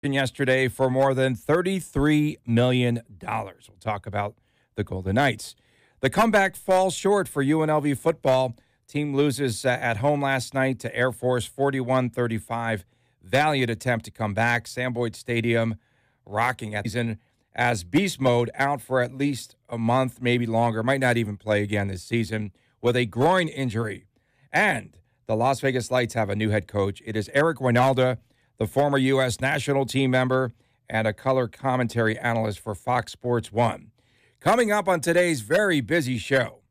Yesterday for more than $33 million. We'll talk about the Golden Knights. The comeback falls short for UNLV football. Team loses at home last night to Air Force 41-35. Valiant attempt to come back. Sam Boyd Stadium rocking at season as beast mode out for at least a month, maybe longer. Might not even play again this season with a groin injury. And the Las Vegas Lights have a new head coach. It is Eric Wynalda, the former U.S. national team member and a color commentary analyst for Fox Sports 1. Coming up on today's very busy show,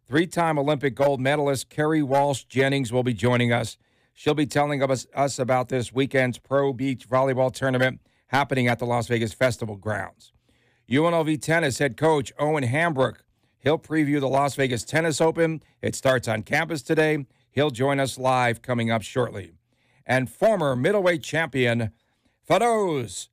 three-time Olympic gold medalist Kerry Walsh Jennings will be joining us. She'll be telling us about this weekend's Pro Beach Volleyball Tournament happening at the Las Vegas Festival grounds. UNLV tennis head coach Owen Hambrook, he'll preview the Las Vegas Tennis Open. It starts on campus today. He'll join us live coming up shortly. And former middleweight champion Fadoz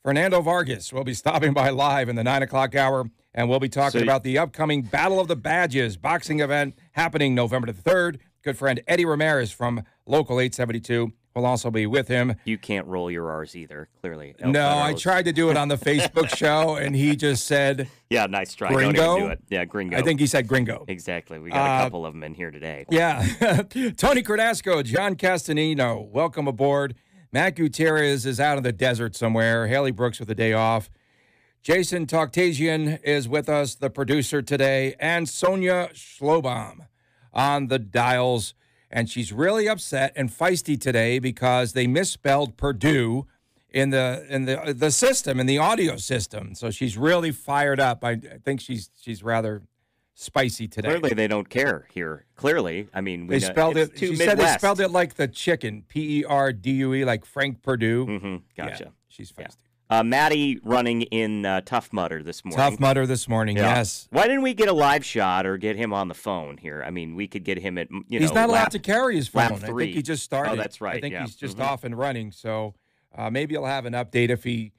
Fernando Vargas will be stopping by live in the 9 o'clock hour, and we'll be talking about the upcoming Battle of the Badges boxing event happening November the 3rd. Good friend Eddie Ramirez from Local 872 will also be with him. You can't roll your R's either, clearly. No, I tried to do it on the Facebook show, and he just said, yeah, nice try. Gringo? Don't even do it. Yeah, gringo. I think he said gringo. Exactly. We got a couple of them in here today. Yeah. Tony Cardasco, John Castanino, welcome aboard. Matt Gutierrez is out in the desert somewhere. Haley Brooks with a day off. Jason Toktajian is with us, the producer today, and Sonia Schlobaum on the dials. And she's really upset and feisty today because they misspelled Purdue in the system, in the audio system. So she's really fired up. I think she's rather spicy today. Clearly, they don't care here. Clearly, I mean, they spelled it. She said they spelled it like the chicken, Perdue, like Frank Purdue. Mm-hmm. Gotcha. Yeah, she's feisty. Maddie running in Tough Mudder this morning. Tough Mudder this morning, yes. Why didn't we get a live shot or get him on the phone here? I mean, we could get him at, He's not allowed to carry his phone. lap 3. I think he just started. Oh, that's right. I think he's just off and running. So maybe he'll have an update if he.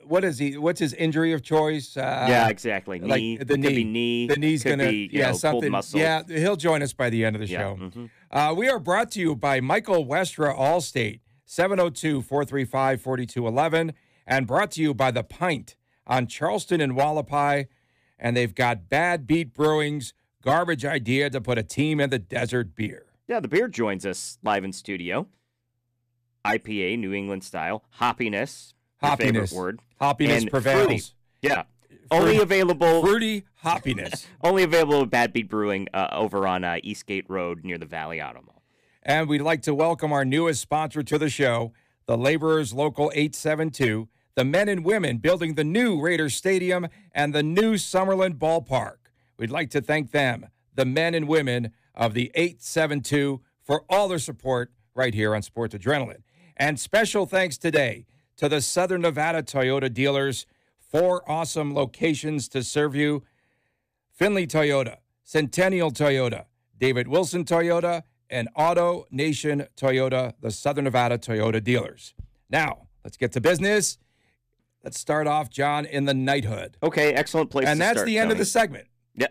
What's his injury of choice? Yeah, exactly. Knee. Like the knee. Could be knee. The knee's going to something. Pulled muscle. Yeah, he'll join us by the end of the show. Mm-hmm. We are brought to you by Michael Westra Allstate, 702-435-4211. And brought to you by The Pint on Charleston and Wallapai. And they've got Bad Beat Brewing's garbage idea to put a team in the desert beer. Yeah, the beer joins us live in studio. IPA, New England style. Hoppiness. Your favorite word. Hoppiness and prevails. Fruity. Yeah. Only available. Fruity hoppiness. Only available at Bad Beat Brewing over on Eastgate Road near the Valley Auto Mall. And we'd like to welcome our newest sponsor to the show, the Laborers Local 872. The men and women building the new Raiders Stadium and the new Summerlin Ballpark. We'd like to thank them, the men and women of the 872, for all their support right here on Sports Adrenaline. And special thanks today to the Southern Nevada Toyota dealers. 4 awesome locations to serve you. Finley Toyota, Centennial Toyota, David Wilson Toyota, and Auto Nation Toyota, the Southern Nevada Toyota dealers. Now, let's get to business. Let's start off, John, in the knighthood. Okay, excellent place to start. And that's the end of the segment. Yeah.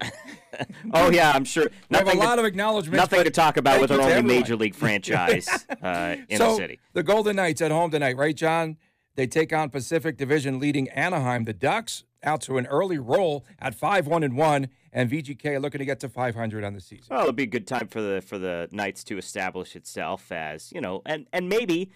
Oh, yeah, I'm sure. We have a lot of acknowledgments. Nothing to talk about with our only Major League franchise in the city. The Golden Knights at home tonight, right, John? They take on Pacific Division leading Anaheim. The Ducks out to an early roll at 5-1-1, and VGK looking to get to 500 on the season. Well, it'll be a good time for the Knights to establish itself as, and maybe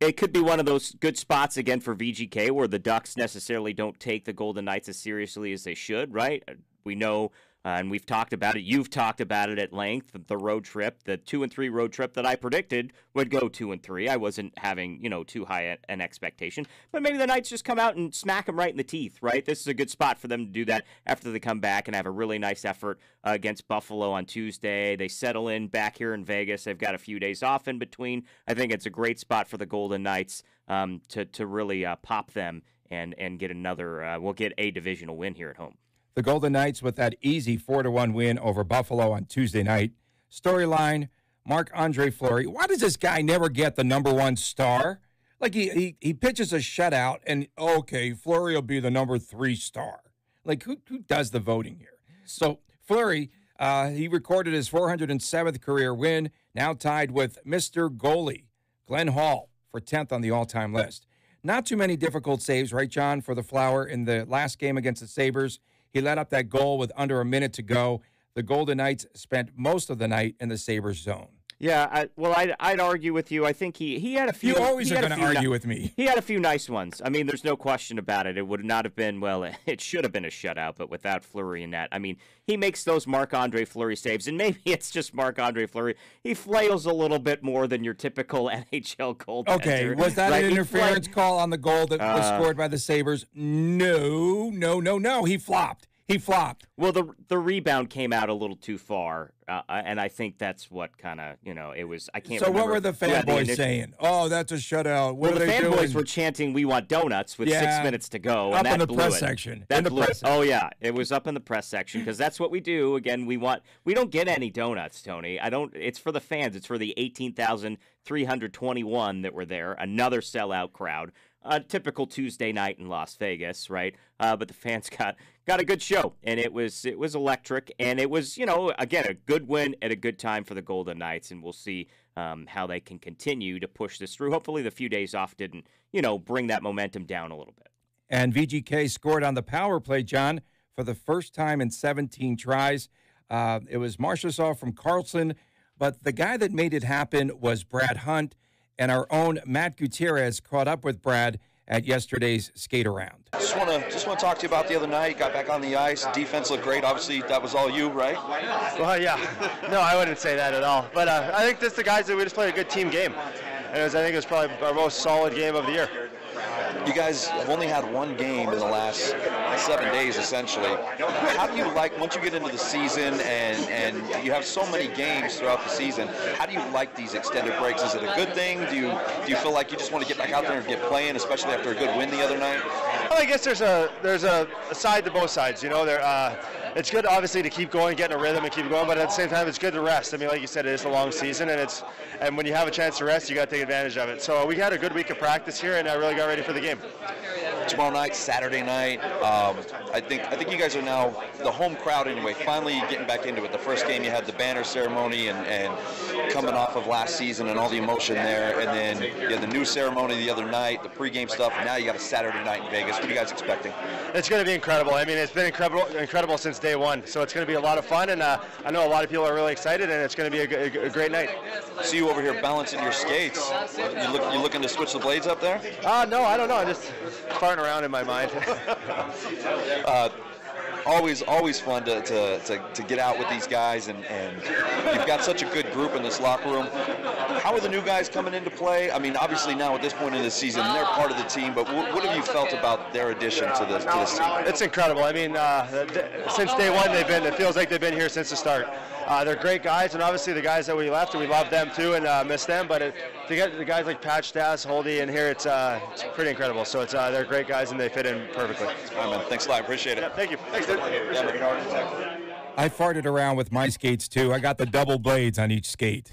it could be one of those good spots again for VGK where the Ducks necessarily don't take the Golden Knights as seriously as they should, right? We know, and we've talked about it. You've talked about it at length. The road trip, the 2-3 road trip that I predicted would go 2-3. I wasn't having, too high an expectation. But maybe the Knights just come out and smack them right in the teeth, right? This is a good spot for them to do that after they come back and have a really nice effort against Buffalo on Tuesday. They settle in back here in Vegas. They've got a few days off in between. I think it's a great spot for the Golden Knights to really pop them and get another. We'll get a divisional win here at home. The Golden Knights with that easy 4-1 win over Buffalo on Tuesday night. Storyline, Marc-Andre Fleury. Why does this guy never get the number 1 star? Like he pitches a shutout and, okay, Fleury will be the number 3 star. Like who does the voting here? So Fleury, he recorded his 407th career win, now tied with Mr. Goalie, Glenn Hall, for 10th on the all-time list. Not too many difficult saves, right, John, for the Flower in the last game against the Sabres. He let up that goal with under a minute to go. The Golden Knights spent most of the night in the Sabres zone. Yeah, I'd argue with you. I think he had a few. You always are going to argue with me. He had a few nice ones. I mean, there's no question about it. It would not have been, well, it should have been a shutout, but without Fleury in net. I mean, he makes those Marc-Andre Fleury saves, and maybe it's just Marc-Andre Fleury. He flails a little bit more than your typical NHL goaltender. Okay, was that an interference call on the goal that was scored by the Sabres? No. He flopped. Well, the rebound came out a little too far, and I think that's what kind of, it was. I can't. So remember. what were the fanboys saying? Oh, that's a shutout. What well, are the they doing? fanboys were chanting, "We want donuts" with 6 minutes to go. Up and that in the blew press it. section. That blew it. Oh yeah, it was up in the press section because that's what we do. Again, we don't get any donuts, Tony. It's for the fans. It's for the 18,321 that were there. Another sellout crowd. A typical Tuesday night in Las Vegas, right? But the fans got a good show, and it was electric, and it was, again, a good win at a good time for the Golden Knights, and we'll see how they can continue to push this through. Hopefully the few days off didn't, bring that momentum down a little bit. And VGK scored on the power play, John, for the first time in 17 tries. It was Marchessault from Carlson, but the guy that made it happen was Brad Hunt. And our own Matt Gutierrez caught up with Brad at yesterday's skate around. Just want to talk to you about the other night. Got back on the ice. Defense looked great. Obviously, that was all you, right? Well, yeah. No, I wouldn't say that at all. But I think the guys that we just played a good team game. And I think it was probably our most solid game of the year. You guys have only had one game in the last 7 days, essentially. How do you like, once you get into the season and you have so many games throughout the season, how do you like these extended breaks? Is it a good thing? Do you feel like you just want to get back out there and get playing, especially after a good win the other night? Well, I guess there's a side to both sides. It's good, obviously, to keep going, getting a rhythm and keep going, but at the same time, it's good to rest. I mean, like you said, it is a long season, and when you have a chance to rest, you got to take advantage of it. So we had a good week of practice here, and I really got ready for the game. Tomorrow night, Saturday night, I think you guys are now, the home crowd anyway, finally getting back into it. The first game you had the banner ceremony and coming off of last season and all the emotion there, and then you had the new ceremony the other night, the pregame stuff, and now you got a Saturday night in Vegas. What are you guys expecting? It's going to be incredible. I mean, it's been incredible since day one, so it's going to be a lot of fun, and I know a lot of people are really excited, and it's going to be a great night. See you over here balancing your skates. You looking to switch the blades up there? No, I don't know. I'm just farting around in my mind. Always fun to get out with these guys, and you've got such a good group in this locker room. How are the new guys coming into play? I mean, obviously now at this point in the season, they're part of the team, but what have you felt about their addition to this team? It's incredible. I mean, since day one, it feels like they've been here since the start. They're great guys, and obviously the guys that we left, and we love them too, and miss them. But to get the guys like Patch, Das, Holdy in here, it's pretty incredible. So they're great guys, and they fit in perfectly. All right, man. Thanks a lot. Appreciate it. Yeah, thank you. Thanks, dude. I farted around with my skates, too. I got the double blades on each skate.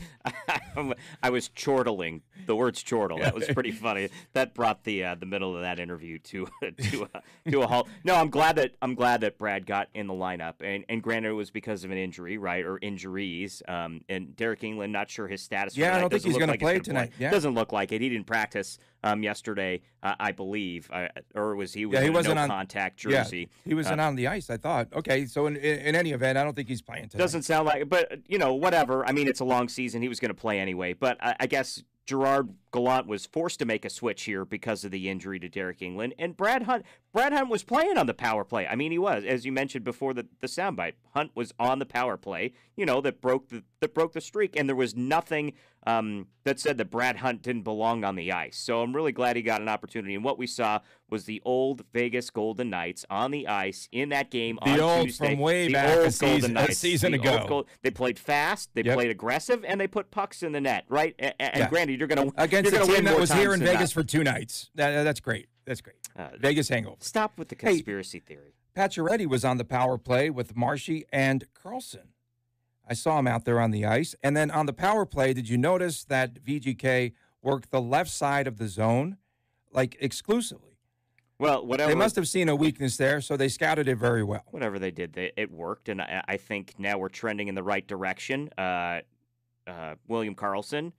I was chortling. The word's chortle. That was pretty funny. That brought the middle of that interview to a halt. No, I'm glad that Brad got in the lineup, and granted it was because of an injury, right, or injuries. And Derek England, not sure his status. Yeah, I don't think he's going to play tonight. Yeah. Doesn't look like it. He didn't practice yesterday, I believe, or was he? He wasn't no on contact jersey. Yeah, he wasn't on the ice. I thought. Okay, so in any event, I don't think he's playing tonight. Doesn't sound like it, but whatever. I mean, it's a long season. He was going to play anyway, but I guess Gerard Gallant was forced to make a switch here because of the injury to Derek England, and Brad Hunt was playing on the power play. I mean, he was, as you mentioned before the soundbite. Hunt was on the power play, that broke the streak, and there was nothing that said that Brad Hunt didn't belong on the ice. So I'm really glad he got an opportunity. And what we saw was the old Vegas Golden Knights on the ice in that game on Tuesday. From way back a season ago. They played fast, they played aggressive, and they put pucks in the net, right? And granted, you're going to against a team that was here in Vegas for 2 nights. That's great. That's great. Vegas hangover. Stop with the conspiracy theory. Pacioretty was on the power play with Marshy and Carlson. I saw him out there on the ice. And then on the power play, did you notice that VGK worked the left side of the zone, like exclusively? Well, whatever. They must have seen a weakness there, so they scouted it very well. Whatever they did, it worked. And I think now we're trending in the right direction. William Karlsson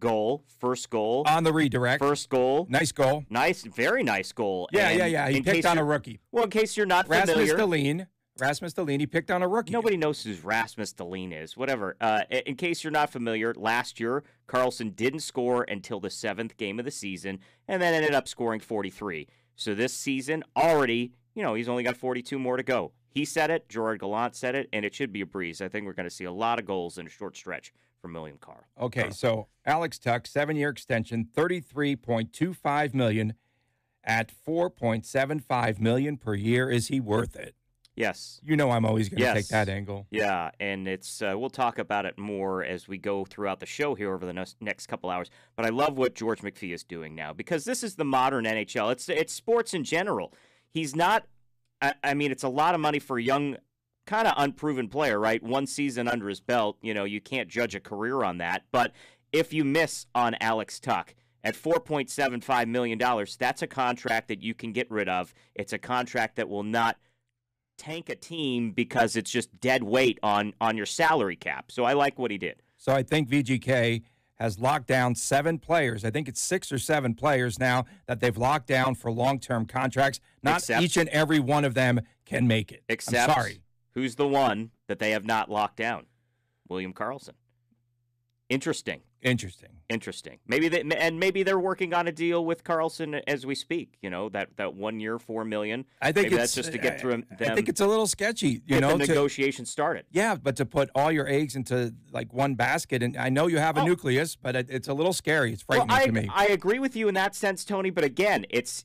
First goal. On the redirect. First goal. Nice goal. Nice, very nice goal. Yeah, And yeah. He picked on a rookie. Well, in case you're not Rasmus familiar. Dahlin, he picked on a rookie. Nobody knows who Rasmus Dahlin is. Whatever. In case you're not familiar, last year, Carlson didn't score until the 7th game of the season and then ended up scoring 43. So this season, already, he's only got 42 more to go. He said it, Gerard Gallant said it, and it should be a breeze. I think we're going to see a lot of goals in a short stretch from William Carl. Okay, so Alex Tuck, 7-year extension, $33.25 million at $4.75 million per year. Is he worth it? Yes. I'm always going to take that angle. Yeah, and it's we'll talk about it more as we go throughout the show here over the next couple hours. But I love what George McPhee is doing now because this is the modern NHL. It's sports in general. He's not. I mean, it's a lot of money for a young, kind of unproven player, right? One season under his belt. You can't judge a career on that. But if you miss on Alex Tuck at $4.75 million, that's a contract that you can get rid of. It's a contract that will not tank a team because it's just dead weight on your salary cap. So I like what he did. So I think VGK has locked down 7 players. I think it's 6 or 7 players now that they've locked down for long-term contracts. Not each and every one of them can make it. I'm sorry. Who's the one that they have not locked down? William Karlsson. Interesting. Maybe they're working on a deal with Karlsson as we speak. That 1 year, $4 million. I think that's just to get through them. I think it's a little sketchy. The negotiation started. Yeah, but to put all your eggs into like one basket, and I know you have a nucleus, but it's a little scary. It's frightening to me. I agree with you in that sense, Tony. But again, it's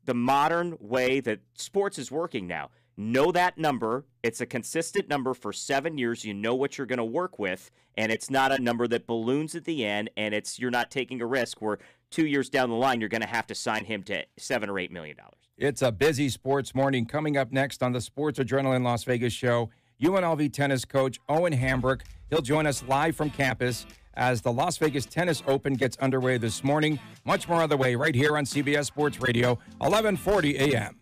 the modern way that sports is working now. Know that number. It's a consistent number for 7 years. You know what you're going to work with, and it's not a number that balloons at the end, and you're not taking a risk where 2 years down the line you're going to have to sign him to $7 or $8 million. It's a busy sports morning. Coming up next on the Sports Adrenaline Las Vegas show, UNLV tennis coach Owen Hambrick. He'll join us live from campus as the Las Vegas Tennis Open gets underway this morning. Much more on the way right here on CBS Sports Radio, 1140 a.m.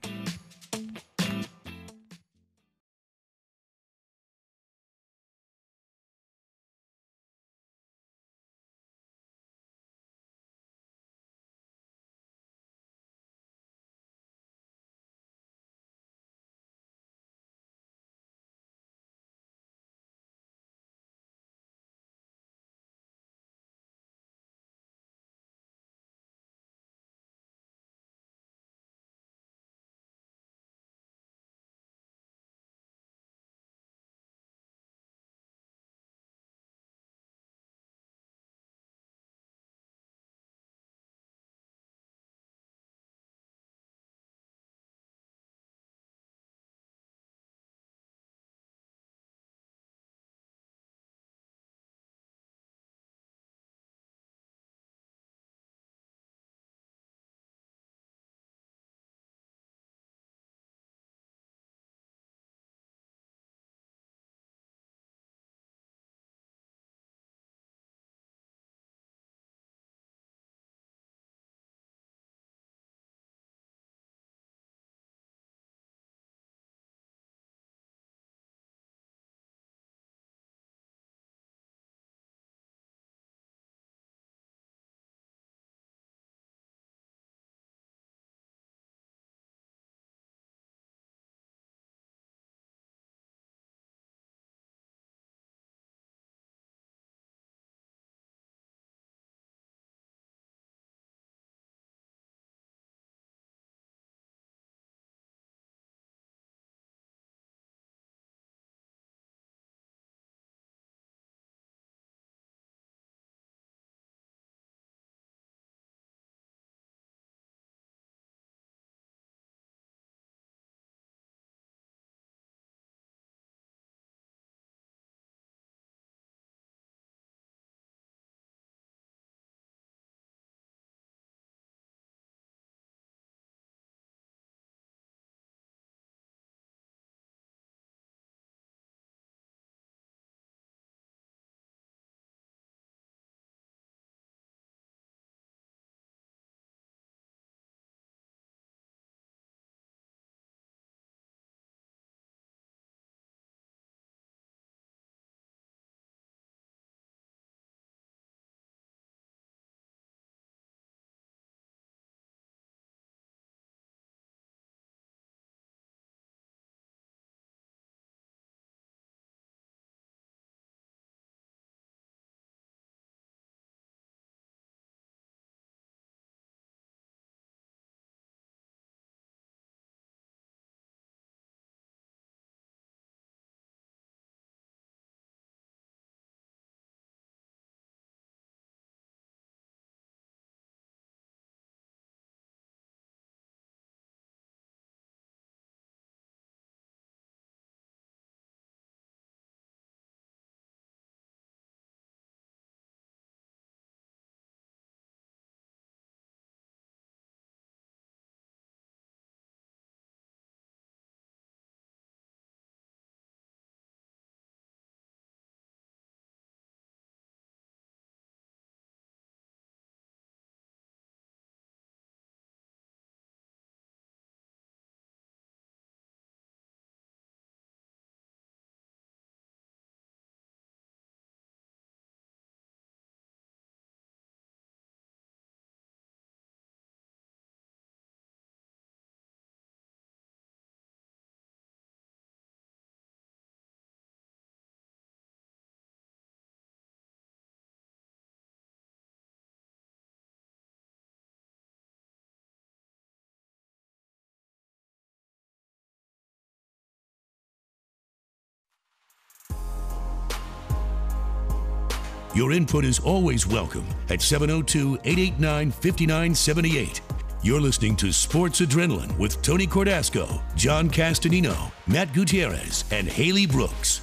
Your input is always welcome at 702-889-5978. You're listening to Sports Adrenaline with Tony Cordasco, John Castanino, Matt Gutierrez, and Haley Brooks.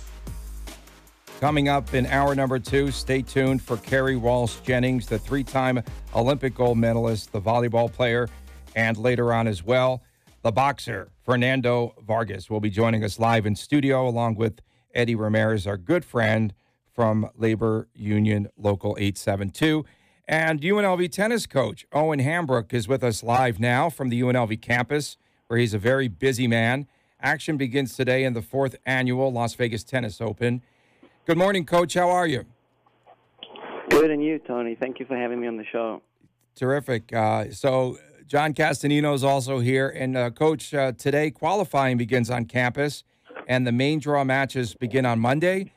Coming up in hour number 2, stay tuned for Kerry Walsh-Jennings, the 3-time Olympic gold medalist, the volleyball player, and later on as well, the boxer, Fernando Vargas, will be joining us live in studio along with Eddie Ramirez, our good friend from Labor Union Local 872. And UNLV tennis coach Owen Hambrook is with us live now from the UNLV campus, where he's a very busy man. Action begins today in the 4th annual Las Vegas Tennis Open. Good morning, Coach. How are you? Good, and you, Tony? Thank you for having me on the show. Terrific. So John Castanino is also here. And, Coach, today qualifying begins on campus, and the main draw matches begin on Monday.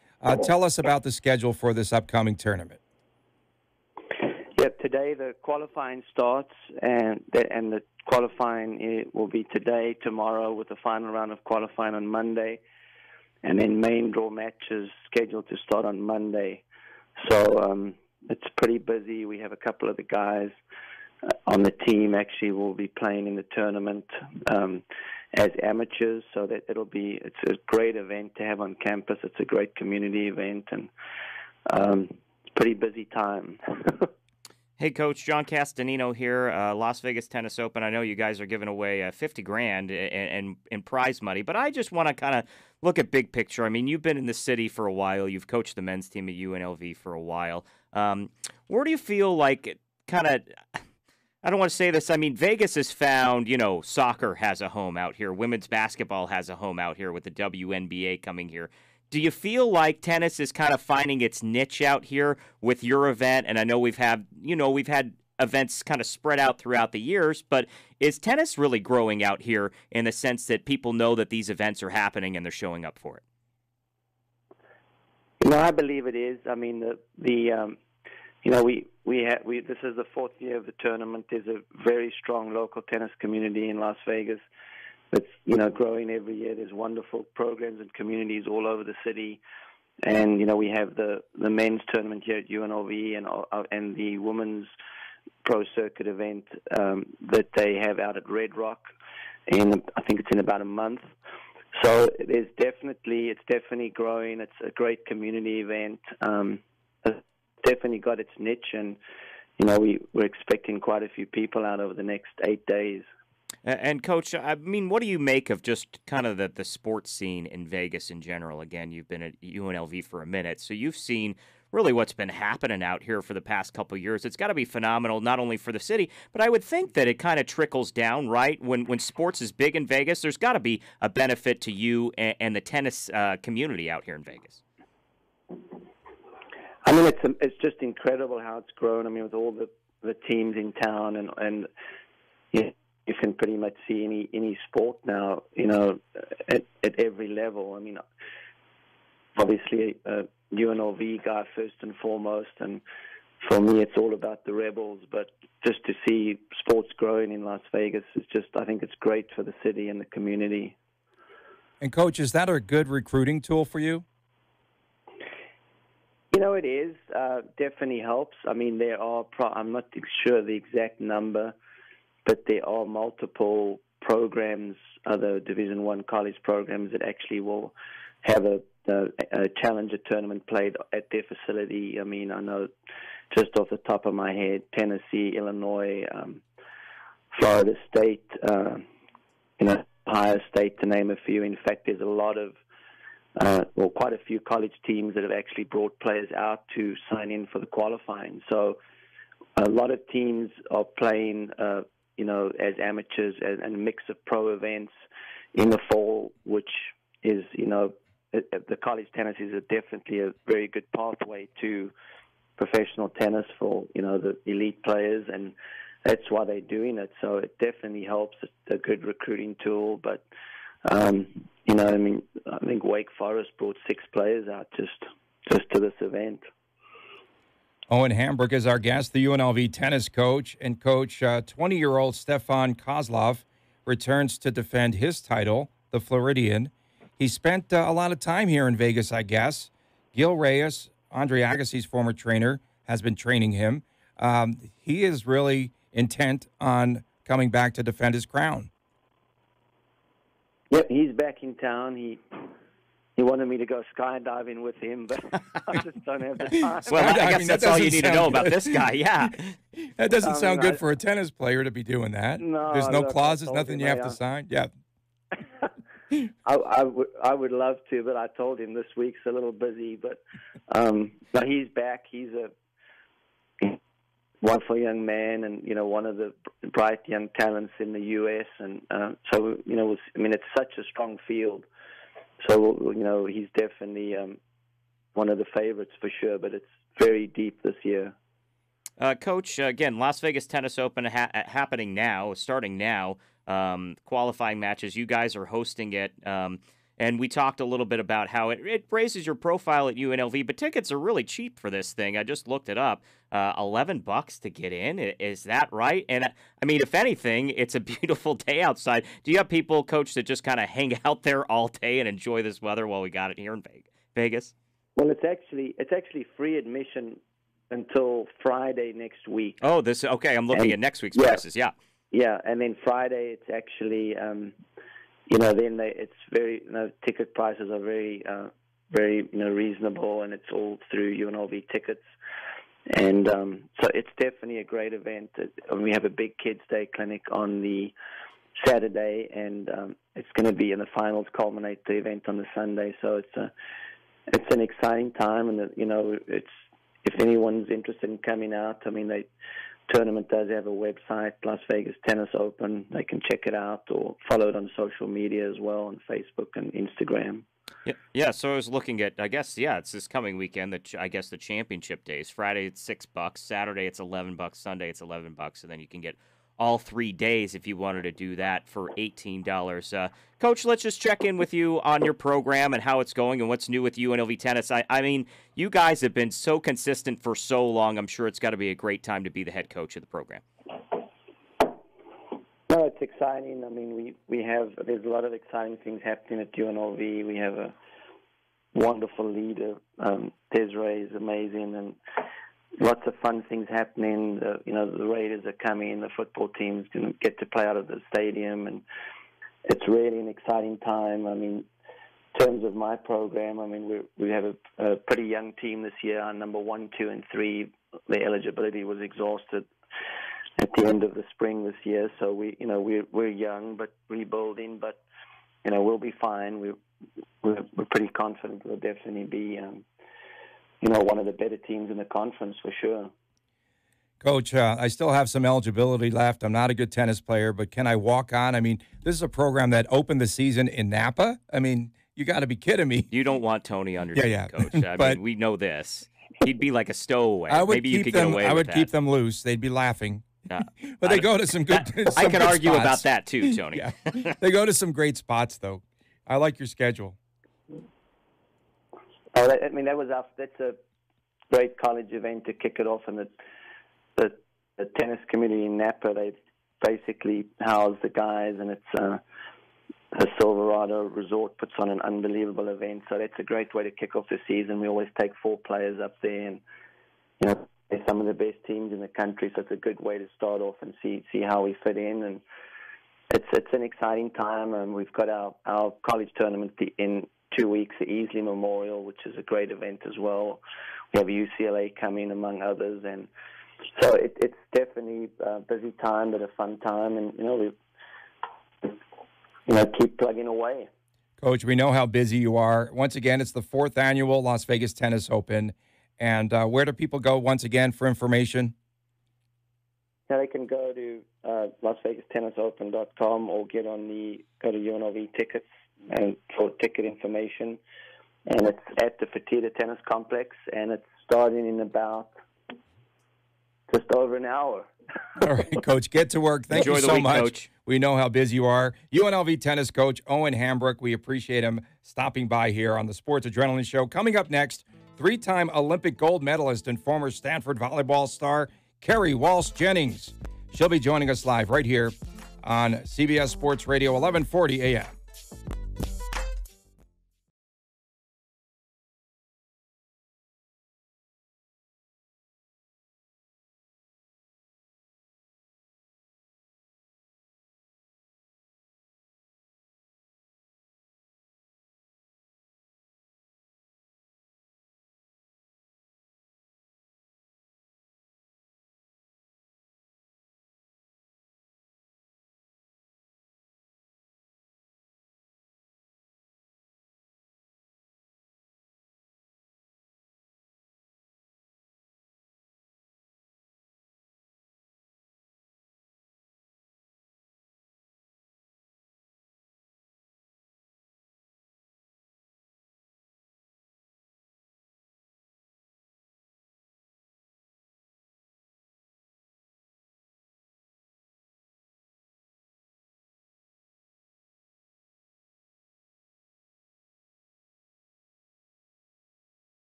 Tell us about the schedule for this upcoming tournament. Yep, today the qualifying starts, and the qualifying will be today, tomorrow, with the final round of qualifying on Monday, and then main draw matches scheduled to start on Monday. So it's pretty busy. We have a couple of the guys on the team actually will be playing in the tournament as amateurs, so that it's a great event to have on campus. It's a great community event, and it's a pretty busy time. Hey, Coach, John Castanino here, Las Vegas Tennis Open. I know you guys are giving away $50,000 in prize money, but I just want to kind of look at big picture. I mean, you've been in the city for a while. You've coached the men's team at UNLV for a while. Where do you feel like kind of, I don't want to say this, I mean, Vegas has found, soccer has a home out here. Women's basketball has a home out here with the WNBA coming here. Do you feel like tennis is kind of finding its niche out here with your event? And I know we've had events kind of spread out throughout the years, but is tennis really growing out here in the sense that people know that these events are happening and they're showing up for it? I believe it is. I mean, this is the 4th year of the tournament. There's a very strong local tennis community in Las Vegas. It's, growing every year. There's wonderful programs and communities all over the city. And, we have the men's tournament here at UNLV and the women's pro circuit event that they have out at Red Rock. And I think it's in about a month. So it's definitely growing. It's a great community event. It's definitely got its niche. And, we're expecting quite a few people out over the next 8 days. And, Coach, I mean, what do you make of just kind of the sports scene in Vegas in general? Again, you've been at UNLV for a minute, so you've seen really what's been happening out here for the past couple of years. It's got to be phenomenal, not only for the city, but I would think that it kind of trickles down, right? When sports is big in Vegas, there's got to be a benefit to you and the tennis community out here in Vegas. I mean, it's just incredible how it's grown. I mean, with all the teams in town and you can pretty much see any sport now, at every level. I mean, obviously a UNLV guy first and foremost, and for me it's all about the Rebels, but just to see sports growing in Las Vegas is I think it's great for the city and the community. And, Coach, is that a good recruiting tool for you? It is. Definitely helps. I mean, I'm not sure the exact number, but there are multiple programs, other Division I college programs that actually will have a challenger tournament played at their facility. I mean, I know just off the top of my head, Tennessee, Illinois, Florida State, Ohio State, to name a few. In fact, there's a lot of, quite a few college teams that have actually brought players out to sign in for the qualifying. So a lot of teams are playing as amateurs and a mix of pro events in the fall, which is, the college tennis is definitely a very good pathway to professional tennis for, the elite players, and that's why they're doing it. So it definitely helps. It's a good recruiting tool, but, I think Wake Forest brought 6 players out just to this event. Owen Hambrook is our guest, the UNLV tennis coach. And, Coach, 20-year-old Stefan Kozlov returns to defend his title, the Floridian. He spent a lot of time here in Vegas, I guess. Gil Reyes, Andre Agassi's former trainer, has been training him. He is really intent on coming back to defend his crown. Yep, he's back in town. He wanted me to go skydiving with him, but I just don't have the time. Well, I guess that's all you need to know about this guy, yeah. That doesn't sound good for a tennis player to be doing that. No, there's no look, clauses, nothing you have to sign. Yeah. I would love to, but I told him this week's a little busy. But no, he's back. He's a wonderful young man, and one of the bright young talents in the U.S. And so it's such a strong field. So he's definitely one of the favorites for sure. But it's very deep this year. Coach, again, Las Vegas Tennis Open happening now, starting now. Qualifying matches. You guys are hosting it. And we talked a little bit about how it raises your profile at UNLV, but tickets are really cheap for this thing. I just looked it up. $11 to get in. Is that right? And I mean, if anything, it's a beautiful day outside. Do you have people, Coach, that just kind of hang out there all day and enjoy this weather while we got it here in Vegas? Well, it's actually free admission until Friday next week. Oh, okay. I'm looking at next week's prices. Yeah. Yeah, and then Friday it's actually, it's very, ticket prices are very, very, reasonable, and it's all through UNLV tickets, and so it's definitely a great event. We have a big Kids Day clinic on the Saturday, and it's going to be in the finals culminate the event on the Sunday. So it's an exciting time, and it's if anyone's interested in coming out, I mean tournament does have a website, Las Vegas Tennis Open. They can check it out or follow it on social media as well, on Facebook and Instagram. Yeah. So I was looking at, I guess, it's this coming weekend. I guess the championship days. Friday it's $6, Saturday it's $11, Sunday it's $11, and then you can get all 3 days if you wanted to do that for $18. Coach, let's just check in with you on your program and how it's going and what's new with UNLV tennis. I mean, you guys have been so consistent for so long. I'm sure it's got to be a great time to be the head coach of the program. No, it's exciting. I mean, there's a lot of exciting things happening at UNLV. We have a wonderful leader. Desiree is amazing, and lots of fun things happening. The Raiders are coming. The football team's going to get to play out of the stadium, and it's really an exciting time. I mean, in terms of my program, I mean, we have a pretty young team this year. Our number 1, 2, and 3, their eligibility was exhausted at the end of the spring this year. So we're young but rebuilding, but we'll be fine. We're pretty confident we'll definitely be one of the better teams in the conference for sure. Coach, I still have some eligibility left. I'm not a good tennis player, but can I walk on? I mean, this is a program that opened the season in Napa. I mean, you got to be kidding me. You don't want Tony on your team, Coach. I mean, we know this. He'd be like a stowaway. Maybe you could get away with that. I would keep them loose. They'd be laughing. But they go to some good I can argue spots. about that too, Tony. They go to some great spots, though. I like your schedule. Oh, I mean, that's a great college event to kick it off, and the tennis community in Napa, they basically house the guys, and it's the Silverado Resort puts on an unbelievable event, so that's a great way to kick off the season. We always take 4 players up there, and they're some of the best teams in the country, so it's a good way to start off and see how we fit in, and it's an exciting time. And we've got our college tournament in 2 weeks, the Easley Memorial, which is a great event as well. We have UCLA coming, among others, and so it's definitely a busy time, but a fun time, and we keep plugging away. Coach, we know how busy you are. Once again, it's the 4th annual Las Vegas Tennis Open, and where do people go once again for information? Yeah, they can go to LasVegasTennisOpen.com or go to UNLV tickets and for ticket information. And it's at the Fertitta Tennis Complex, and it's starting in about just over an hour. All right, Coach, get to work. Thank you so much. Coach. We know how busy you are. UNLV tennis coach Owen Hambrook, we appreciate him stopping by here on the Sports Adrenaline Show. Coming up next, 3-time Olympic gold medalist and former Stanford volleyball star Kerri Walsh Jennings. She'll be joining us live right here on CBS Sports Radio, 1140 a.m.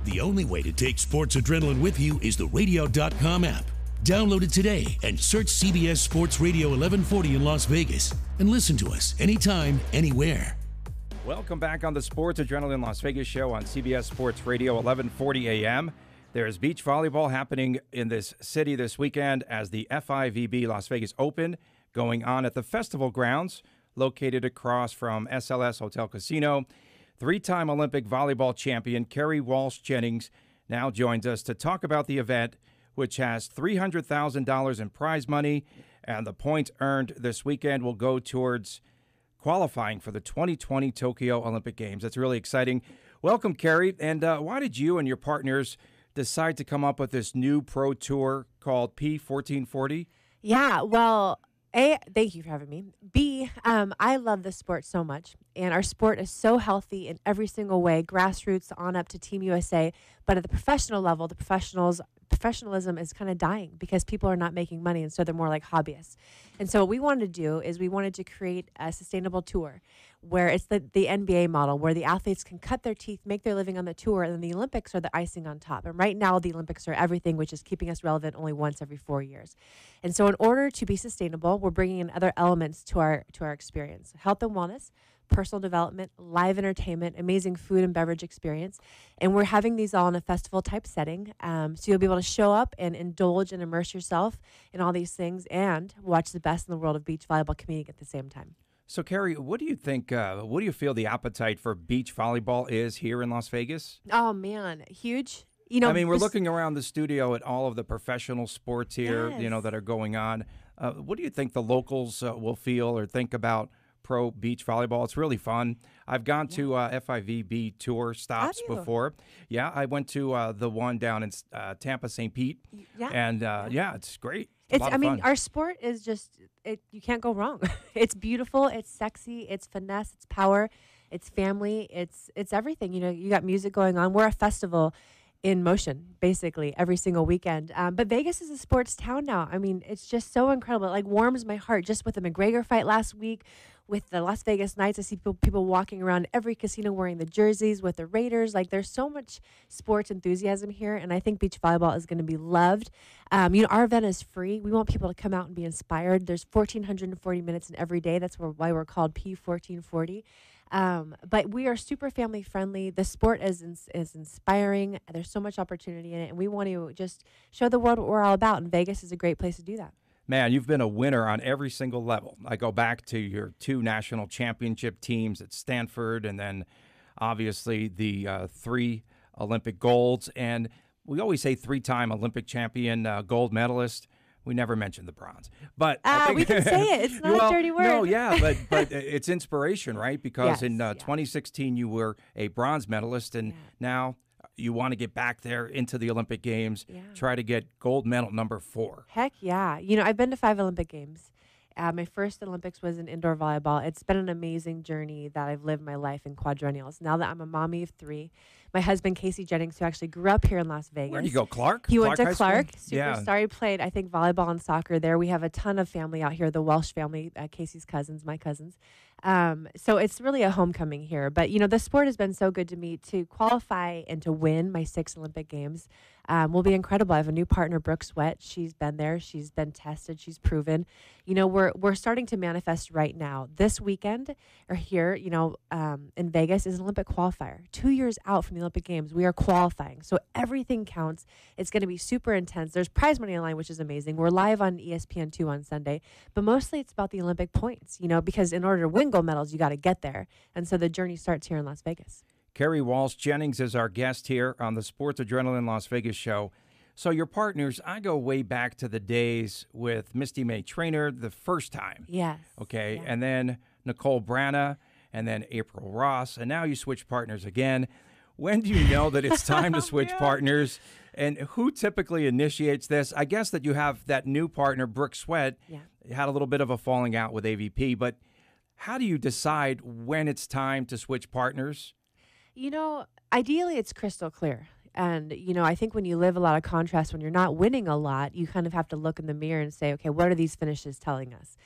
The only way to take sports adrenaline with you is the radio.com app. Download it today and search CBS Sports Radio 1140 in Las Vegas and listen to us anytime, anywhere. Welcome back on the Sports Adrenaline Las Vegas show on CBS Sports Radio 1140 a.m. There's beach volleyball happening in this city this weekend as the FIVB Las Vegas Open going on at the festival grounds located across from SLS Hotel Casino. Three-time Olympic volleyball champion Kerri Walsh Jennings now joins us to talk about the event, which has $300,000 in prize money, and the points earned this weekend will go towards qualifying for the 2020 Tokyo Olympic Games. That's really exciting. Welcome, Kerri. And why did you and your partners decide to come up with this new pro tour called P1440? Yeah, well, A, thank you for having me. B, I love this sport so much, and our sport is so healthy in every single way, grassroots on up to Team USA. But at the professional level, the professionalism is kind of dying because people are not making money, and so they're more like hobbyists. And so what we wanted to do is we wanted to create a sustainable tour where it's the NBA model, where the athletes can cut their teeth, make their living on the tour, and then the Olympics are the icing on top. And right now, the Olympics are everything, which is keeping us relevant only once every 4 years. And so in order to be sustainable, we're bringing in other elements to our experience: health and wellness, personal development, live entertainment, amazing food and beverage experience. And we're having these all in a festival type setting. So you'll be able to show up and indulge and immerse yourself in all these things and watch the best in the world of beach volleyball competing at the same time. So, Kerri, what do you think, what do you feel the appetite for beach volleyball is here in Las Vegas? Oh, man, huge. You know, I mean, we're looking around the studio at all of the professional sports here, Yes. that are going on. What do you think the locals will feel or think about pro beach volleyball? It's really fun. I've gone to FIVB tour stops Have you? before. Yeah, I went to the one down in Tampa, St. Pete. Yeah. And, it's great. It's, a lot I of mean, fun. our sport is just, you can't go wrong. It's beautiful, it's sexy, it's finesse, it's power, it's family, it's everything. You know, you got music going on. We're a festival in motion, basically, every single weekend. But Vegas is a sports town now. I mean, it's just so incredible. It like warms my heart just with the McGregor fight last week, with the Las Vegas Knights. I see people walking around every casino wearing the jerseys with the Raiders. Like, there's so much sports enthusiasm here, and I think beach volleyball is going to be loved. Our event is free. We want people to come out and be inspired. There's 1,440 minutes in every day. That's why we're called P1440. But we are super family friendly. The sport is inspiring. There's so much opportunity in it, and we want to just show the world what we're all about. And Vegas is a great place to do that. Man, you've been a winner on every single level. I go back to your 2 national championship teams at Stanford, and then obviously the 3 Olympic golds. And we always say 3-time Olympic champion, gold medalist. We never mention the bronze, but I think, we can say it. It's not a dirty word. No, yeah, but it's inspiration, right? Because Yes, in yeah. 2016 you were a bronze medalist, and now you want to get back there into the Olympic Games, try to get gold medal number 4. Heck yeah. I've been to 5 Olympic Games. My first Olympics was in indoor volleyball. It's been an amazing journey that I've lived my life in quadrennials. Now that I'm a mommy of 3, my husband, Casey Jennings, who actually grew up here in Las Vegas. Where did you go, Clark? He went to High School? Clark. Yeah. Superstar. He played, I think, volleyball and soccer there. We have a ton of family out here, the Welsh family, Casey's cousins, my cousins. So it's really a homecoming here. But, the sport has been so good to me. To qualify and to win my 6 Olympic Games will be incredible. I have a new partner, Brooke Sweat. She's been there. She's been tested. She's proven. We're starting to manifest right now. This weekend, or here, in Vegas, is an Olympic qualifier. 2 years out from the Olympic Games, we are qualifying. So everything counts. It's going to be super intense. There's prize money online, which is amazing. We're live on ESPN2 on Sunday. But mostly it's about the Olympic points, because in order to win gold medals, you got to get there. And so the journey starts here in Las Vegas. Kerri Walsh Jennings is our guest here on the Sports Adrenaline Las Vegas show. So your partners, I go way back to the days with Misty May Traynor the first time. Yes. Okay, Yeah. and then Nicole Branna, and then April Ross, and now you switch partners again. When do you know that it's time to switch partners? And who typically initiates this? I guess that you have that new partner, Brooke Sweat. Yeah. You had a little bit of a falling out with AVP, but how do you decide when it's time to switch partners? Ideally it's crystal clear. And, I think when you live a lot of contrast, when you're not winning a lot, you kind of have to look in the mirror and say, okay, what are these finishes telling us?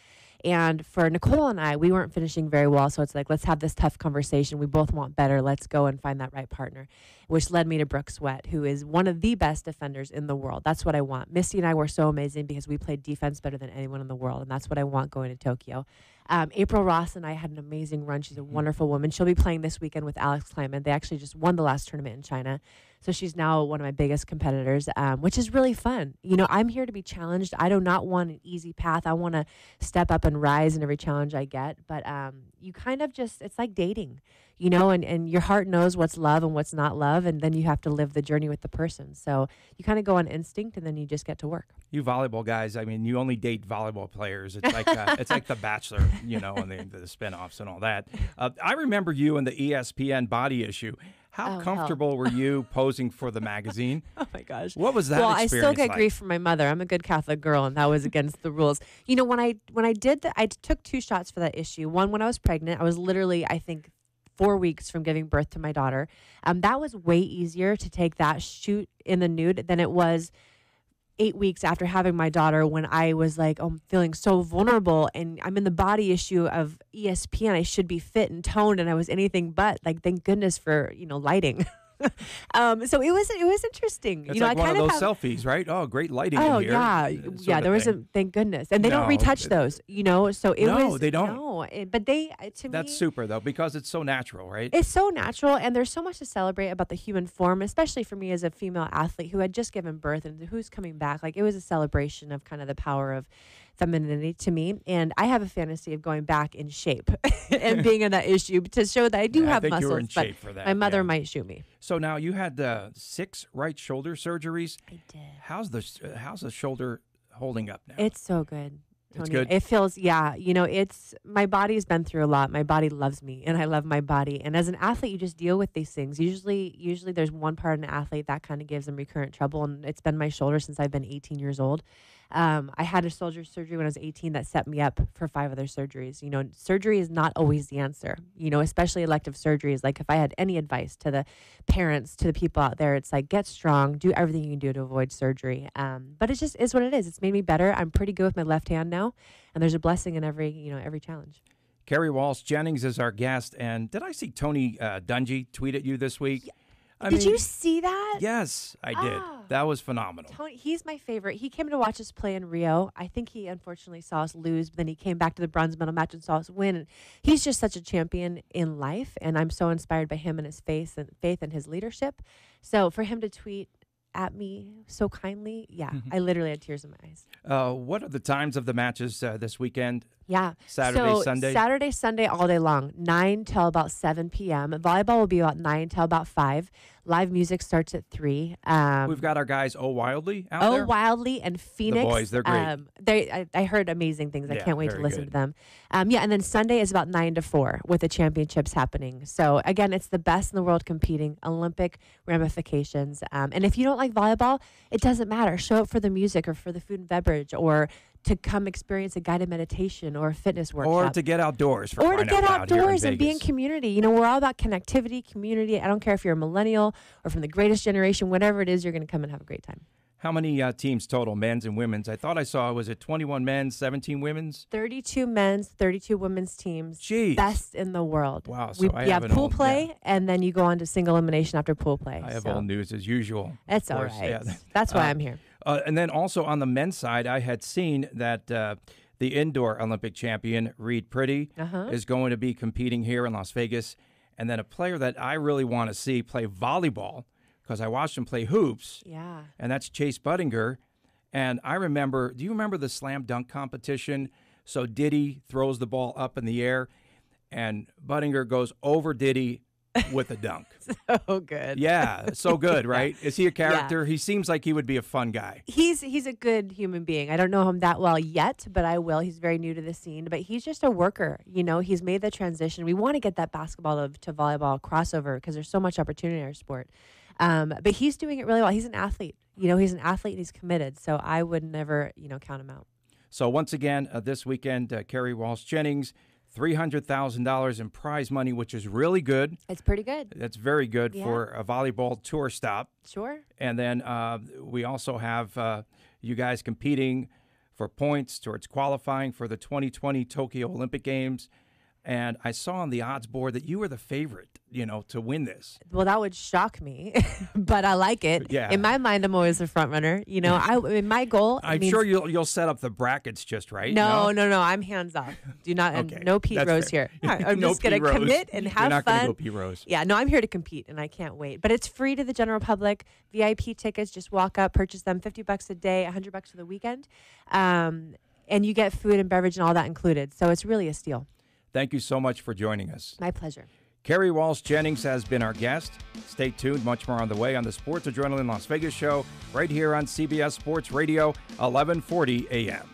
And for Nicole and I, we weren't finishing very well. So it's like, let's have this tough conversation. We both want better. Let's go and find that right partner, which led me to Brooke Sweat, who is one of the best defenders in the world. That's what I want. Misty and I were so amazing because we played defense better than anyone in the world. And that's what I want going to Tokyo. April Ross and I had an amazing run. She's a wonderful woman. She'll be playing this weekend with Alex Kleiman. They actually just won the last tournament in China. So she's now one of my biggest competitors, which is really fun. You know, I'm here to be challenged. I do not want an easy path. I want to step up and rise in every challenge I get. But you kind of just, it's like dating, you know, and your heart knows what's love and what's not love. And then you have to live the journey with the person. So you kind of go on instinct and then you just get to work. You volleyball guys, I mean, you only date volleyball players. It's like it's like The Bachelor, you know, and the spinoffs and all that. I remember you in the ESPN body issue. How comfortable were you posing for the magazine? Oh, my gosh. What was that experience? experience Well, I still get like? grief from my mother. I'm a good Catholic girl, and that was against the rules. You know, when I did that, I took 2 shots for that issue. One, when I was pregnant, I was literally, I think, 4 weeks from giving birth to my daughter. That was way easier to take that shoot in the nude than it was 8 weeks after having my daughter, when I was like, I'm feeling so vulnerable and I'm in the body issue of ESPN. I should be fit and toned, and I was anything but. Like, thank goodness for, you know, lighting. So it was interesting. It's you know, like I one kind of of those selfies, right? Oh, great lighting Oh in here. yeah. There was a, thank goodness, and they don't retouch those. You know, so it was. No, they don't. No, but they to That's me. super though, because it's so natural, right? It's so natural, and there's so much to celebrate about the human form, especially for me as a female athlete who had just given birth and who's coming back. Like, it was a celebration of kind of the power of femininity to me, and I have a fantasy of going back in shape and being in that issue to show that I do have I think muscles. you were in but shape for that. my mother might shoot me. So now you had 6 right shoulder surgeries. I did. How's the shoulder holding up now? It's so good. Tony. It's good? It feels, you know, my body's been through a lot. My body loves me, and I love my body. And as an athlete, you just deal with these things. Usually there's one part of an athlete that kind of gives them recurrent trouble, and it's been my shoulder since I've been 18 years old. I had a shoulder surgery when I was 18 that set me up for 5 other surgeries. You know, surgery is not always the answer, you know, especially elective surgeries. Like, if I had any advice to the parents, to the people out there, it's like, get strong, do everything you can do to avoid surgery. But it just is what it is. It's made me better. I'm pretty good with my left hand now, and there's a blessing in every challenge. Carrie Walsh Jennings is our guest. And did I see Tony Dungy tweet at you this week? Yeah. I Did mean, you see that? Yes, I did. That was phenomenal. Tony, he's my favorite. He came to watch us play in Rio. I think he unfortunately saw us lose, but then he came back to the bronze medal match and saw us win. And he's just such a champion in life, and I'm so inspired by him and his faith and his leadership. So for him to tweet at me so kindly, I literally had tears in my eyes. What are the times of the matches this weekend? Yeah. Saturday, Sunday? Saturday, Sunday, all day long, 9 till about 7 p.m. Volleyball will be about 9 till about 5. Live music starts at 3. We've got our guys, Wildly, out there. Wildly and Phoenix. The boys, they're great. I heard amazing things. I Yeah, can't wait to very listen good. to them. And then Sunday is about 9 to 4 with the championships happening. So again, it's the best in the world competing, Olympic ramifications. And if you don't like volleyball, it doesn't matter. Show up for the music or for the food and beverage, or to come experience a guided meditation or a fitness workshop. Or to get outdoors. Or to get outdoors and be in community. You know, we're all about connectivity, community. I don't care if you're a millennial or from the greatest generation, whatever it is, you're going to come and have a great time. How many teams total, men's and women's? I thought I saw, was it 21 men's, 17 women's? 32 men's, 32 women's teams. Jeez. Best in the world. Wow. So I have have pool play, and then you go on to single elimination after pool play. I have old news as usual. That's all course. right. Yeah. That's why I'm here. And then also on the men's side, I had seen that the indoor Olympic champion, Reed Priddy, is going to be competing here in Las Vegas. And then a player that I really want to see play volleyball, because I watched him play hoops. Yeah. And that's Chase Budinger. And I remember, do you remember the slam dunk competition? So Diddy throws the ball up in the air, and Budinger goes over Diddy with a dunk. So good. Yeah, so good, right? Is he a character? Yeah. He seems like he would be a fun guy. He's a good human being. I don't know him that well yet, but I will. He's very new to the scene, but he's just a worker. You know, he's made the transition. We want to get that basketball to volleyball crossover because there's so much opportunity in our sport. But he's doing it really well. He's an athlete. You know, he's an athlete and he's committed. So I would never, count him out. So once again, this weekend, Carrie Walsh Jennings, $300,000 in prize money, which is really good. It's pretty good. That's very good for a volleyball tour stop. Sure. And then we also have you guys competing for points towards qualifying for the 2020 Tokyo Olympic Games. And I saw on the odds board that you were the favorite, to win this. Well, that would shock me, but I like it. Yeah. In my mind, I'm always a front runner. My goal. I'm sure you'll set up the brackets just right. No. I'm hands off. Do not. Okay, No Pete that's Rose fair. here. I'm No just going Pete to Rose. commit and have You're not fun. going to go Pete Rose. Yeah, no, I'm here to compete, and I can't wait. But it's free to the general public. VIP tickets, just walk up, purchase them, $50 a day, $100 for the weekend, and you get food and beverage and all that included. So it's really a steal. Thank you so much for joining us. My pleasure. Carrie Walsh-Jennings has been our guest. Stay tuned. Much more on the way on the Sports Adrenaline Las Vegas show right here on CBS Sports Radio, 1140 a.m.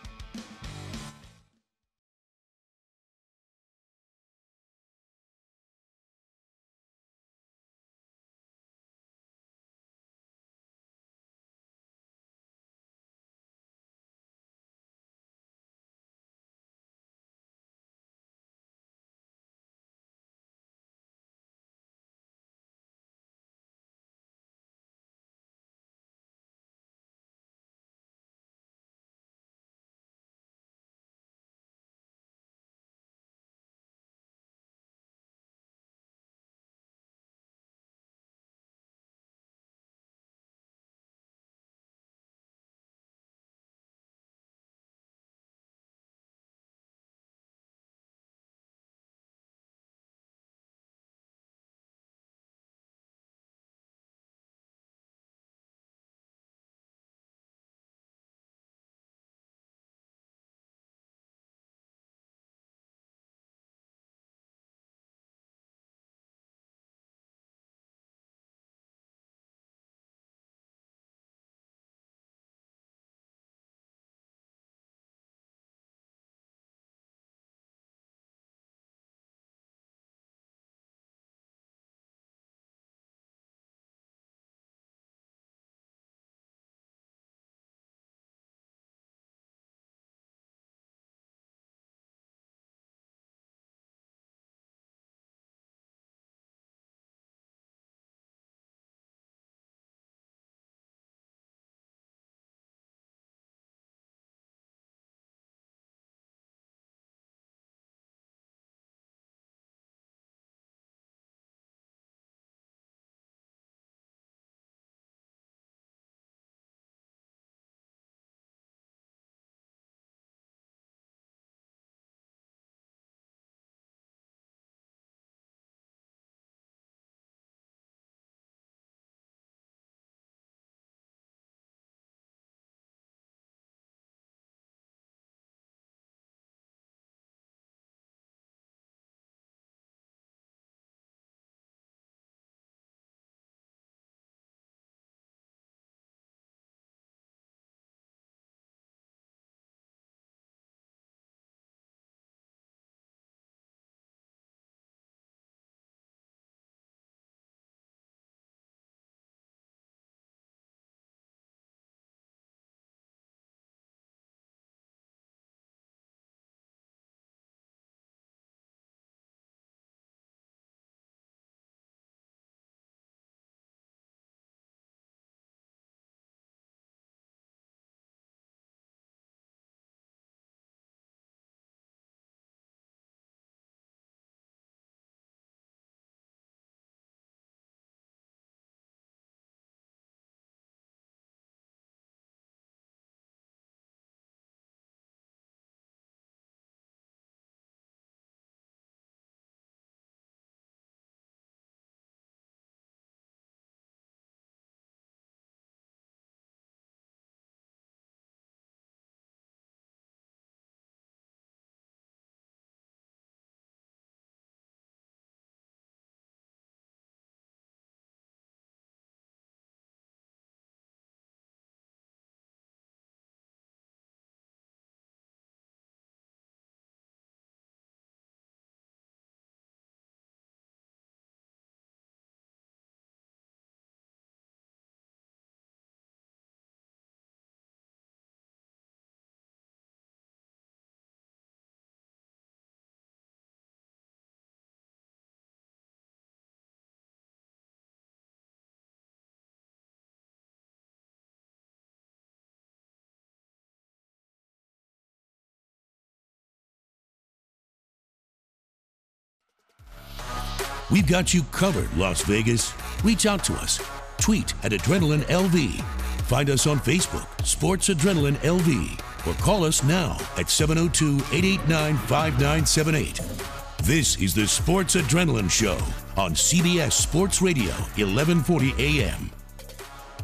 We've got you covered, Las Vegas. Reach out to us. Tweet at Adrenaline LV. Find us on Facebook, Sports Adrenaline LV, or call us now at 702-889-5978. This is the Sports Adrenaline Show on CBS Sports Radio, 1140 AM.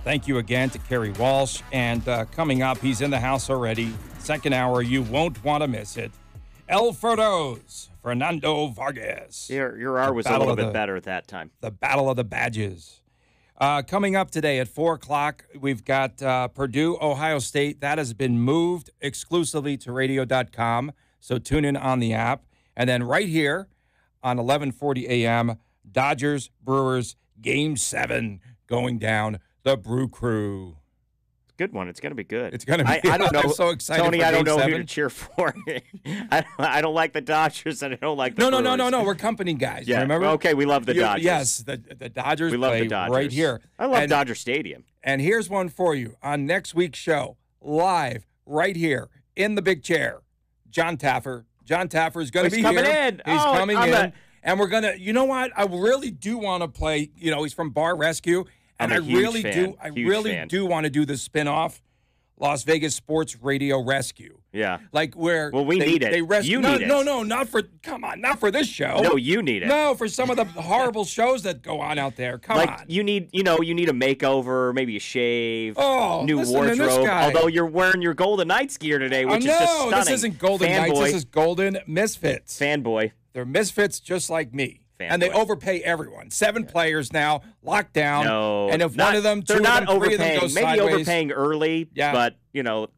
Thank you again to Kerry Walsh. And coming up, he's in the house already. Second hour, you won't want to miss it. El Ferdo's Fernando Vargas. Your R was a little bit better at that time. The Battle of the Badges. Coming up today at 4 o'clock, we've got Purdue, Ohio State. That has been moved exclusively to radio.com, so tune in on the app. And then right here on 1140 a.m., Dodgers, Brewers, Game 7 going down the Brew Crew. Good one. It's going to be good. It's going to be. I don't know. I'm so excited. Tony, for I don't Game know 7. who to cheer for. I don't like the Dodgers, and I don't like the Brewers. No. We're company guys. Yeah. Remember? Okay, we love the Dodgers. Yes, the Dodgers we love play the Dodgers. right here. I love Dodger Stadium. And here's one for you. On next week's show, live right here in the big chair, John Taffer. John Taffer is going to be coming here. in. He's coming in. And we're going to, you know what? I really do want to play, he's from Bar Rescue. And I'm a huge fan. I really do want to do the spinoff, Las Vegas Sports Radio Rescue. Yeah. Like where we need it. You need it. No, not for this show. No, you need it. No, for some of the horrible shows that go on out there. Come on. You need a makeover, maybe a shave, new listen to this wardrobe. guy. Although you're wearing your Golden Knights gear today, which is just stunning. No, this isn't Golden Knights. This is Golden Misfits. Fanboy. They're misfits just like me. Fanboy. And they overpay everyone. 7 players now, locked down. No. And if one of them, two they're not of them, three of them overpaying. go Maybe sideways. overpaying early, Yeah. but,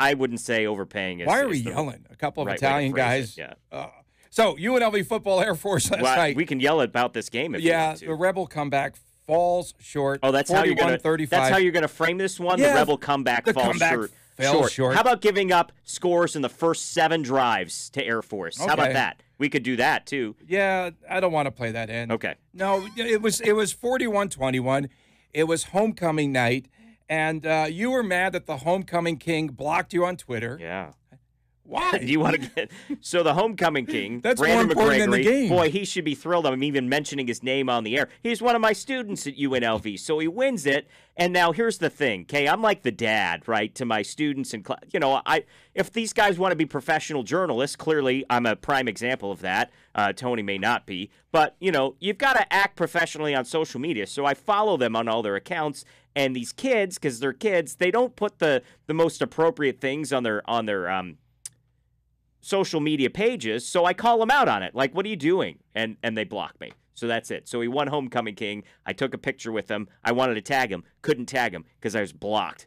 I wouldn't say overpaying is. Why are we yelling? A couple of right way to Italian phrase guys. it, yeah. So, UNLV football Air Force last night. We can yell about this game if you want to. The Rebel comeback falls short. Oh, that's how you're going to frame this one? Yeah, the Rebel comeback falls short. Fell short. How about giving up scores in the first 7 drives to Air Force? Okay. How about that? We could do that, too. Yeah, I don't want to play that in. Okay. No, it was 41-21. It was homecoming night, and you were mad that the homecoming king blocked you on Twitter. Yeah. Why? Do you want to get so the homecoming king? That's Brandon more important than the game. Boy, he should be thrilled. I'm even mentioning his name on the air. He's one of my students at UNLV, so he wins it. And now here's the thing, Kay. I'm like the dad, right, to my students and if these guys want to be professional journalists, clearly I'm a prime example of that. Tony may not be, but you've got to act professionally on social media. So I follow them on all their accounts. And these kids, because they're kids, they don't put the most appropriate things on their social media pages, so I call them out on it. Like, what are you doing? And they block me. So that's it. So he won Homecoming King. I took a picture with him. I wanted to tag him. Couldn't tag him because I was blocked.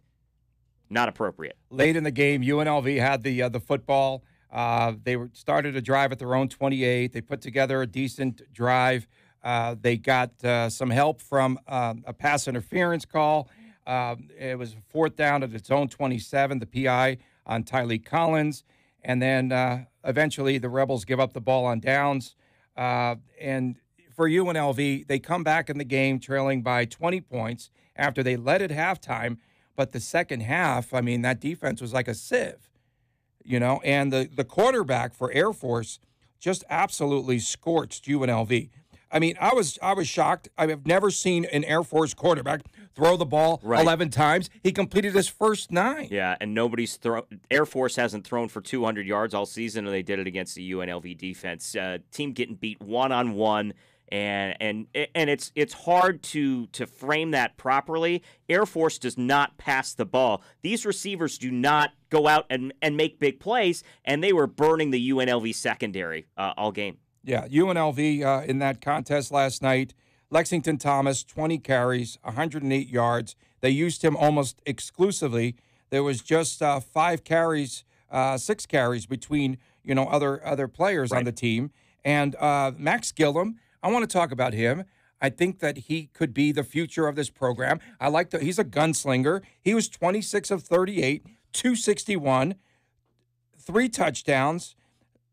Not appropriate. Late in the game, UNLV had the football. They started a drive at their own 28. They put together a decent drive. They got some help from a pass interference call. It was 4th down at its own 27, the PI on Tylee Collins. And then eventually the Rebels give up the ball on downs. And for UNLV, they come back in the game trailing by 20 points after they led at halftime. But the second half, that defense was like a sieve, and the quarterback for Air Force just absolutely scorched UNLV. I was shocked. I have never seen an Air Force quarterback throw the ball 11 times. He completed his first 9. Yeah, and Air Force hasn't thrown for 200 yards all season, and they did it against the UNLV defense. Team getting beat one-on-one, and it's hard to frame that properly. Air Force does not pass the ball. These receivers do not go out and make big plays, and they were burning the UNLV secondary all game. Yeah, UNLV in that contest last night, Lexington Thomas, 20 carries, 108 yards. They used him almost exclusively. There was just 6 carries between, other players on the team. And Max Gillum, I want to talk about him. I think that he could be the future of this program. He's a gunslinger. He was 26 of 38, 261, 3 touchdowns.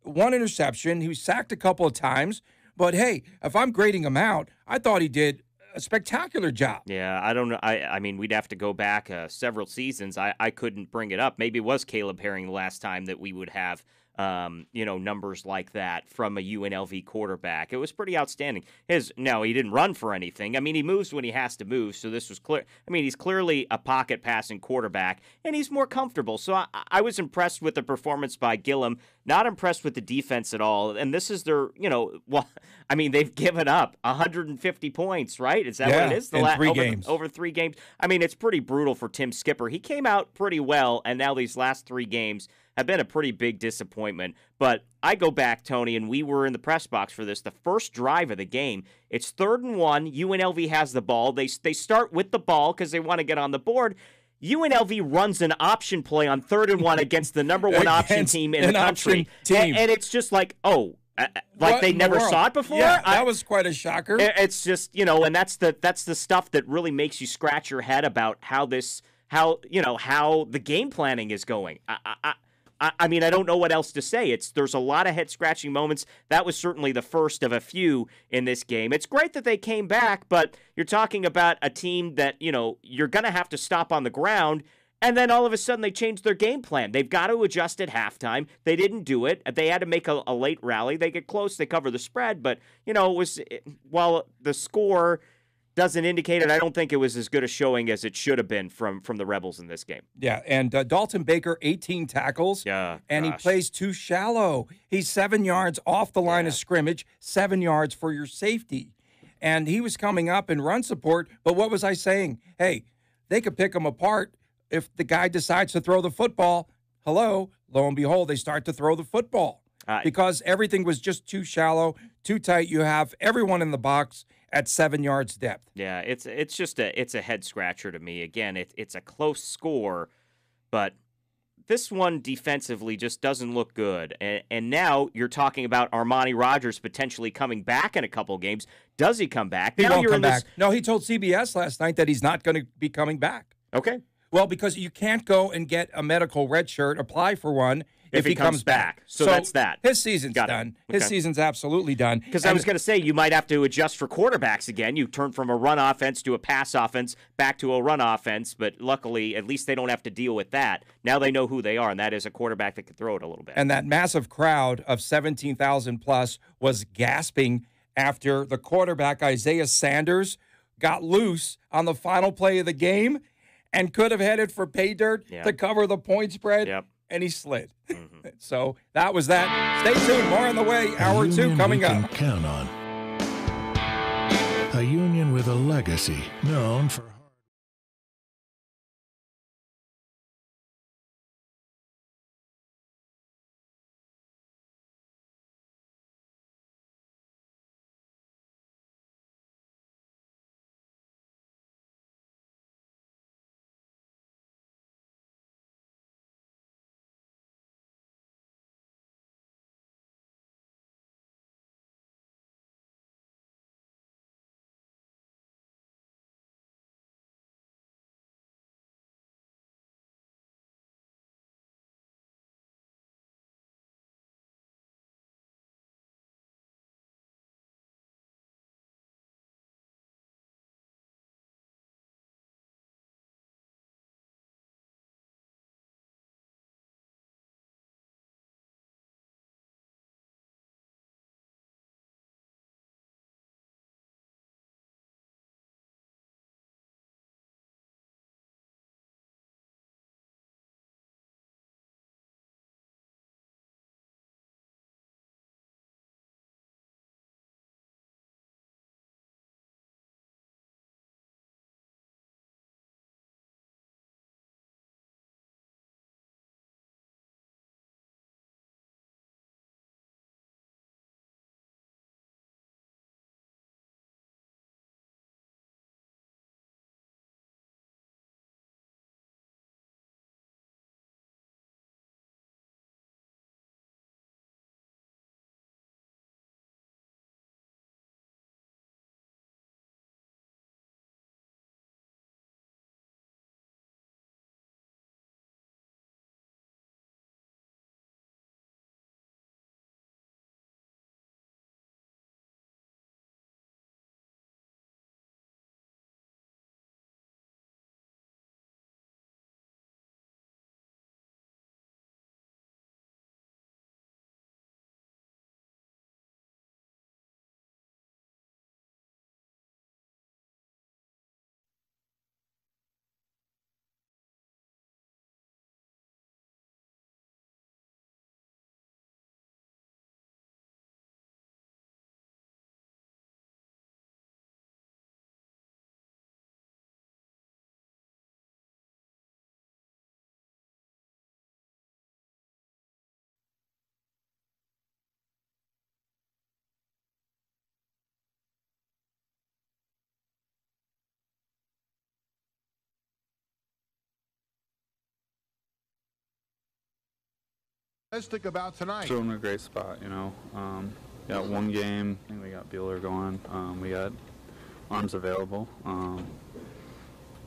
1 interception. He was sacked a couple of times. But, hey, if I'm grading him out, I thought he did a spectacular job. Yeah, I don't know. I mean, we'd have to go back several seasons. I couldn't bring it up. Maybe it was Caleb Herring the last time that we would have numbers like that from a UNLV quarterback. It was pretty outstanding. Now, he didn't run for anything. I mean, he moves when he has to move, so this was clear. I mean, he's clearly a pocket passing quarterback, and he's more comfortable. So I was impressed with the performance by Gillum, not impressed with the defense at all. And this is their, they've given up 150 points, right? Is that what it is? In 3 games. Over 3 games. I mean, it's pretty brutal for Tim Skipper. He came out pretty well, and now these last 3 games have been a pretty big disappointment. But I go back, Tony, and we were in the press box for this. The first drive of the game, it's 3rd and 1. UNLV has the ball. They start with the ball because they want to get on the the UNLV runs an option play on 3rd and 1 against the number 1 option team in the country. And it's just like, they never saw it before? Yeah, that was quite a shocker. It's just, and that's the stuff that really makes you scratch your head about how the game planning is going. I mean, I don't know what else to say. There's a lot of head-scratching moments. That was certainly the first of a few in this game. It's great that they came back, but you're talking about a team that, you're going to have to stop on the ground, and then all of a sudden they changed their game plan. They've got to adjust at halftime. They didn't do it. They had to make a late rally. They get close. They cover the spread, but, while the score doesn't indicate it, I don't think it was as good a showing as it should have been from the Rebels in this game. Yeah, and Dalton Baker, 18 tackles, and he plays too shallow. He's 7 yards off the line of scrimmage, 7 yards for your safety. And he was coming up in run support, but what was I saying? Hey, they could pick him apart if the guy decides to throw the football. Lo and behold, they start to throw the football because everything was just too shallow, too tight. You have everyone in the box at 7 yards depth. Yeah, it's just a head scratcher to me. Again, it's a close score, but this one defensively just doesn't look good. And now you're talking about Armani Rogers potentially coming back in a couple games. Does he come back? He won't come back. No, he told CBS last night that he's not going to be coming back. Okay. Well, because you can't go and get a medical red shirt, apply for one, if he comes back. So that's that. His season's done. Okay. His season's absolutely done. Because I was going to say, you might have to adjust for quarterbacks again. You turn from a run offense to a pass offense, back to a run offense, but luckily, at least they don't have to deal with that. Now they know who they are, and that is a quarterback that can throw it a little bit. And that massive crowd of 17,000 plus was gasping after the quarterback, Isaiah Sanders, got loose on the final play of the game and could have headed for pay dirt to cover the point spread. Yep. And he slid. Mm-hmm. So that was that. Stay tuned. More on the way. Hour 2 coming up. Count on a union with a legacy known for About tonight. Still in a great spot, you know. Got one game. I think we got Bueller going. We got arms available.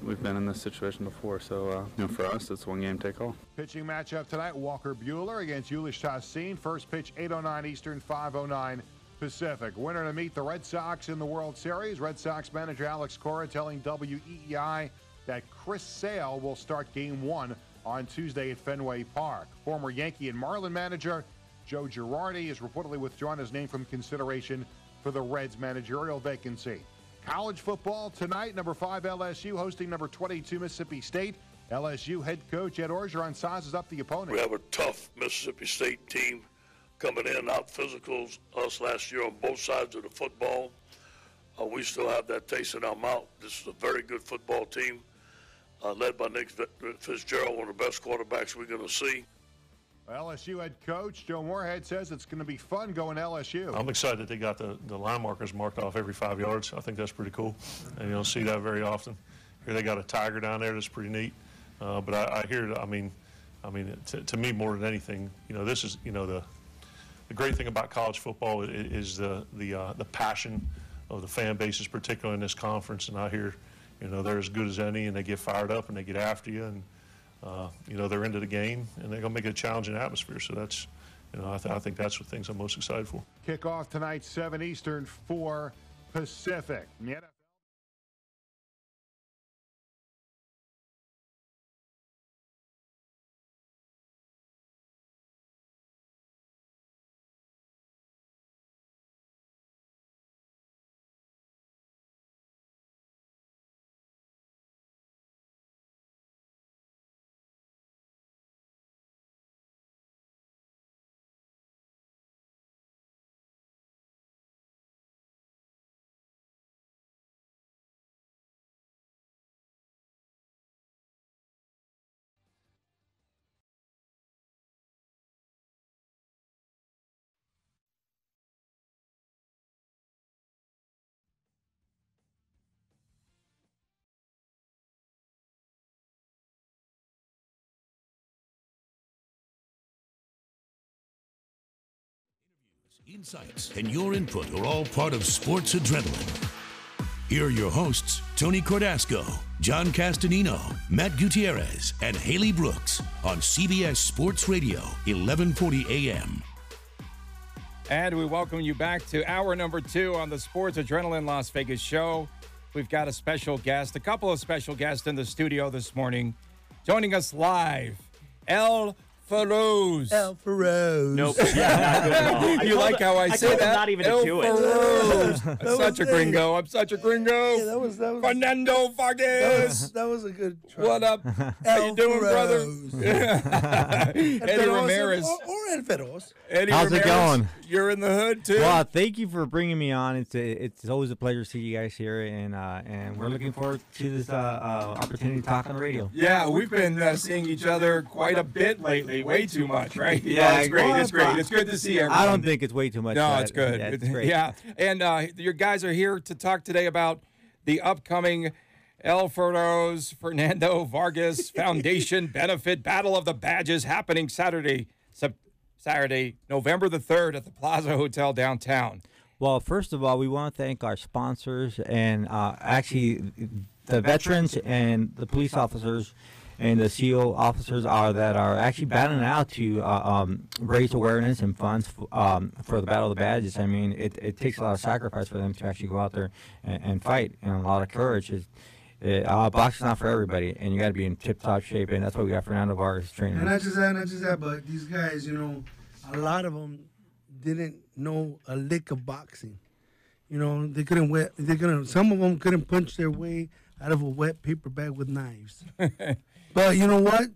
We've been in this situation before, so for us, it's one game take all. Pitching matchup tonight: Walker Bueller against Ulish Tassin. First pitch 8:09 Eastern, 5:09 Pacific. Winner to meet the Red Sox in the World Series. Red Sox manager Alex Cora telling WEEI that Chris Sale will start Game 1 on Tuesday at Fenway Park. Former Yankee and Marlin manager Joe Girardi has reportedly withdrawn his name from consideration for the Reds managerial vacancy. College football tonight, number 5 LSU hosting number 22 Mississippi State. LSU head coach Ed Orgeron sizes up the opponent. We have a tough Mississippi State team coming in, out physicals us last year on both sides of the football. We still have that taste in our mouth. This is a very good football team. Led by Nick Fitzgerald, one of the best quarterbacks we're going to see. LSU head coach Joe Moorhead says it's going to be fun going to LSU. I'm excited that they got the line markers marked off every 5 yards. I think that's pretty cool, and you don't see that very often. Here they got a tiger down there that's pretty neat. But I hear, to me more than anything, this is, the great thing about college football is the passion of the fan bases, particularly in this conference, and I hear. They're as good as any, and they get fired up, and they get after you, and, they're into the game, and they're going to make it a challenging atmosphere. So that's, I think that's what things I'm most excited for. Kickoff tonight, 7 Eastern, 4 Pacific. Insights and your input are all part of Sports Adrenaline. Here are your hosts, Tony Cordasco, John Castanino, Matt Gutierrez, and Haley Brooks on CBS Sports Radio, 1140 AM. And we welcome you back to hour number 2 on the Sports Adrenaline Las Vegas show. We've got a couple of special guests in the studio this morning. Joining us live, El Feroz. Nope. Yeah, not good at all. You like how I say that? Not even to do it. I'm such a gringo. Yeah, that was Fernando Vargas. That was a good try. What up? How you doing, brother? Eddie Ramirez. Or El Feroz. Eddie How's Ramirez, it going? You're in the hood, too. Well, thank you for bringing me on. It's always a pleasure to see you guys here, and we're looking forward to this opportunity to talk on the radio. Yeah, we've been seeing each other quite a bit lately. Way too much, right? Yeah, it's great. It's great. It's good to see everyone. I don't think it's way too much. No, it's good. Yeah, it's great. Yeah, and your guys are here to talk today about the upcoming El Fernando Vargas Foundation Benefit Battle of the Badges happening Saturday, November the 3rd at the Plaza Hotel downtown. Well, first of all, we want to thank our sponsors and actually the veterans and the police officers and the CO officers that are actually battling out to raise awareness and funds for the Battle of the Badges. I mean, it takes a lot of sacrifice for them to actually go out there and fight, and a lot of courage. Boxing's not for everybody, and you got to be in tip-top shape, and that's why we got Fernando Vargas training. And not just that, but these guys, a lot of them didn't know a lick of boxing. They couldn't. Some of them couldn't punch their way out of a wet paper bag with knives. But you know what?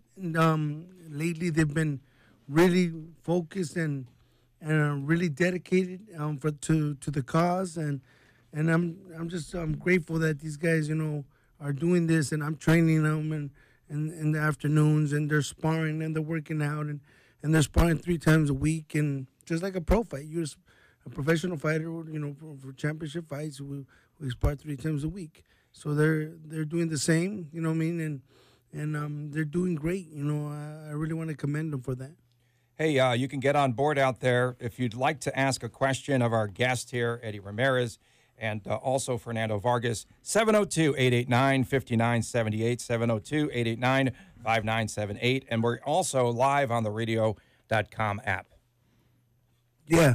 Lately they've been really focused and really dedicated to the cause, and I'm grateful that these guys are doing this, and I'm training them and in the afternoons, and they're sparring and they're working out and they're sparring 3 times a week, and just like a pro fight, you're a professional fighter, for championship fights, we spar 3 times a week. So they're doing the same, you know what I mean, and they're doing great. I really want to commend them for that. Hey, you can get on board out there if you'd like to ask a question of our guest here, Eddie Ramirez, and also Fernando Vargas. 702-889-5978, 702-889-5978. And we're also live on the radio.com app. Yeah.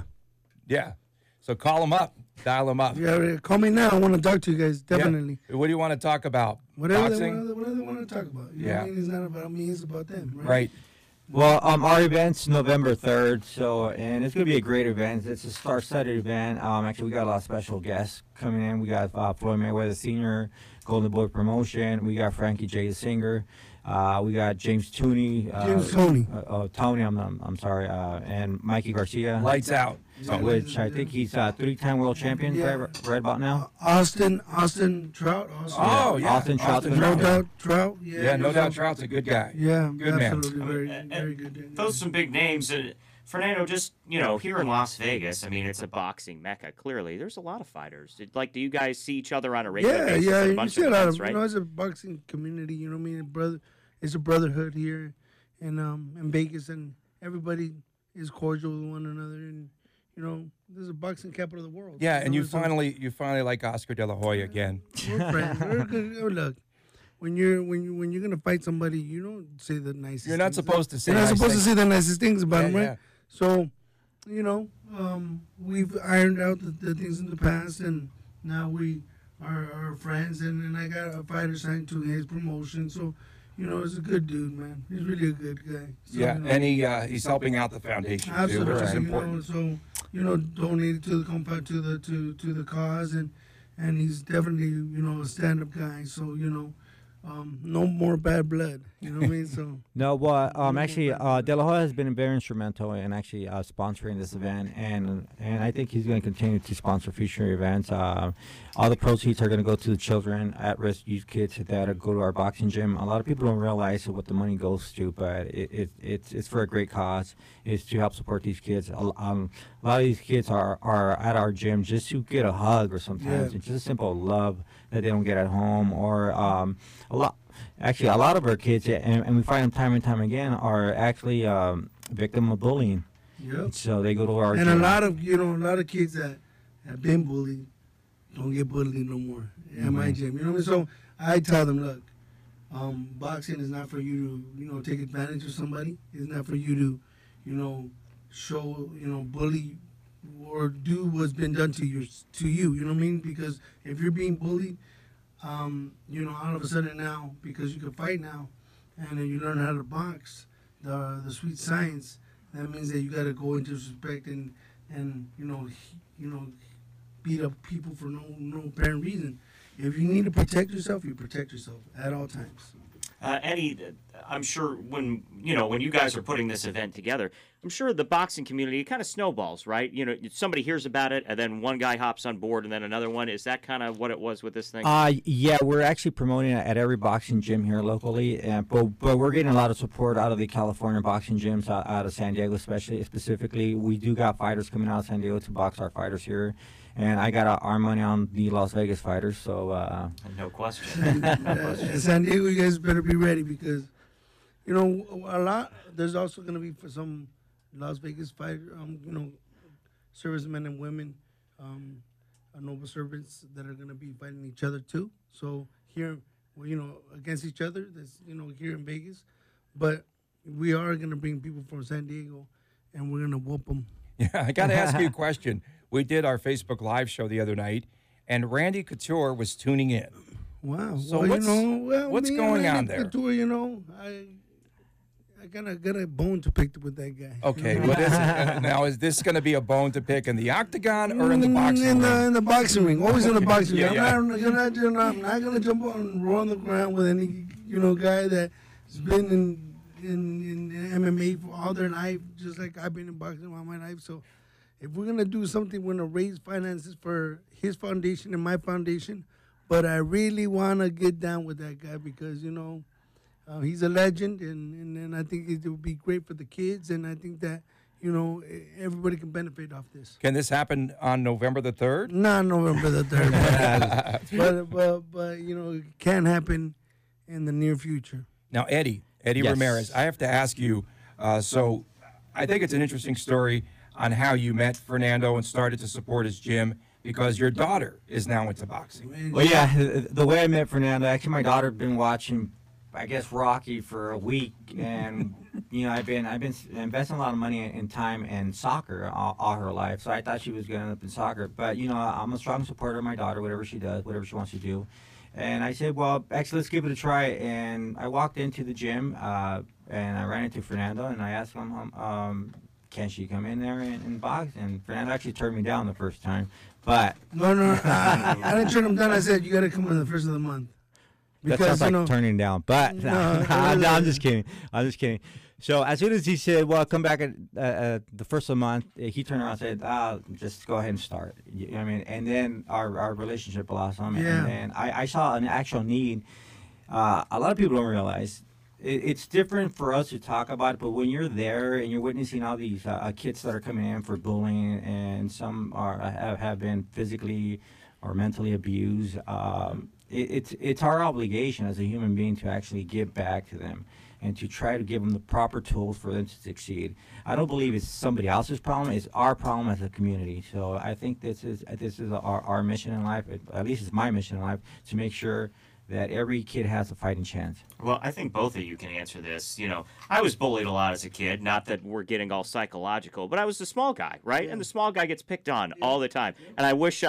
Yeah. So call them up. Dial them up. Yeah, call me now. I want to talk to you guys, definitely. Yeah. What do you want to talk about? Whatever Boxing? whatever they want to talk about. You know what I mean? It's not about me, it's about them, right? Right. Well, our event's November 3rd, and it's going to be a great event. It's a star-studded event. Actually, we got a lot of special guests coming in. We got Floyd Mayweather Sr., Golden Boy Promotion. We got Frankie J. the singer. We got James Tooney. Tony, I'm sorry. And Mikey Garcia. Lights out. Which I think he's a 3-time world champion right about now. Austin Trout. Austin Trout. No doubt Trout. Yeah, no doubt Trout's a good guy. Yeah, good absolutely. man. Very good. Those are some big names. Fernando, just, here in Las Vegas, I mean, it's a boxing mecca, clearly. There's a lot of fighters. Do you guys see each other on a regular basis? Yeah, at a you bunch see of a lot events, of, right? it's a boxing community, you know what I mean? It's a brotherhood here in Vegas, and everybody is cordial with one another, and, this is a boxing capital of the world. Yeah, and you finally like Oscar De La Hoya again. We're friends. We're good. Oh, look, when you're gonna fight somebody, you don't say the nicest. You're not supposed to say. You're not supposed to say the nicest things about them, right? Yeah. So, we've ironed out the things in the past, and now we are friends. And I got a fighter signed to his promotion, so. He's a good dude, man. He's really a good guy. So, and he's helping out the foundation too, which is important. Donated to the compound to the cause, and he's definitely a stand-up guy. So no more bad blood. You know what I mean? So no, well, actually, De La Hoya has been very instrumental in actually sponsoring this event, and I think he's going to continue to sponsor future events. All the proceeds are going to go to the children, at-risk youth kids that go to our boxing gym. A lot of people don't realize what the money goes to, but it's for a great cause. It's to help support these kids. A lot of these kids are at our gym just to get a hug, or sometimes it's just a simple love that they don't get at home, or a lot of our kids, and we find them time and time again, are actually victim of bullying. Yep. So they go to our and gym. a lot of kids that have been bullied don't get bullied no more at my gym. You know what I mean? So I tell them, look, boxing is not for you to take advantage of somebody. It's not for you to show bully or do what's been done to you. You know what I mean? Because if you're being bullied, all of a sudden now, because you can fight now, and then you learn how to box, the sweet science, that means that you got to go into disrespect and beat up people for no apparent reason. If you need to protect yourself, you protect yourself at all times. Eddie, I'm sure when you guys are putting this event together, I'm sure the boxing community kind of snowballs, right? Somebody hears about it, and then one guy hops on board, and then another one. Is that kind of what it was with this thing? Yeah, we're actually promoting it at every boxing gym here locally, but we're getting a lot of support out of the California boxing gyms, out of San Diego specifically. We do got fighters coming out of San Diego to box our fighters here. And I got our money on the Las Vegas fighters, so... No question. In San Diego, you guys better be ready, because, there's also going to be for some Las Vegas fighter, servicemen and women, noble servants that are going to be fighting each other too. So here, against each other, that's, here in Vegas. But we are going to bring people from San Diego, and we're going to whoop them. Yeah, I got to ask you a question. We did our Facebook Live show the other night, and Randy Couture was tuning in. Wow. So what's going on there? Couture, I kind of got a bone to pick with that guy. Okay, what is it? Now, is this going to be a bone to pick in the octagon or in the boxing ring? In the boxing ring. Always in the boxing ring. Yeah. I'm not going to jump on and roll on the ground with any, guy that's been in MMA for all their life, just like I've been in boxing all my life. So if we're going to do something, we're going to raise finances for his foundation and my foundation. But I really want to get down with that guy because, he's a legend, and I think it would be great for the kids, and I think that, everybody can benefit off this. Can this happen on November the 3rd? Not November the 3rd. but it can happen in the near future. Now, Eddie Yes. Ramirez, I have to ask you, so I think it's an interesting story on how you met Fernando and started to support his gym because your daughter is now into boxing. Well, yeah, the way I met Fernando, actually, my daughter had been watching, I guess, Rocky for a week, and I've been investing a lot of money and time in soccer all her life. So I thought she was going to end up in soccer, but I'm a strong supporter of my daughter, whatever she does, whatever she wants to do. And I said, well, actually, let's give it a try. And I walked into the gym, and I ran into Fernando, and I asked him, can she come in there and box? And Fernando actually turned me down the first time, but no, I didn't turn him down. I said you got to come in the first of the month. Because, that sounds like turning down, but no, I'm just kidding. So as soon as he said, well, come back at the first of the month, he turned around and said, just go ahead and start. You know what I mean? And then our relationship blossomed. Yeah. And I saw an actual need. A lot of people don't realize it's different for us to talk about it, but when you're there and you're witnessing all these kids that are coming in for bullying, and some have been physically or mentally abused, it's our obligation as a human being to actually give back to them and to try to give them the proper tools for them to succeed. I don't believe it's somebody else's problem. It's our problem as a community. So I think this is our mission in life, at least it's my mission in life, to make sure that every kid has a fighting chance. Well, I think both of you can answer this. I was bullied a lot as a kid. Not that we're getting all psychological, but I was the small guy, right? Yeah. And the small guy gets picked on all the time. And I wish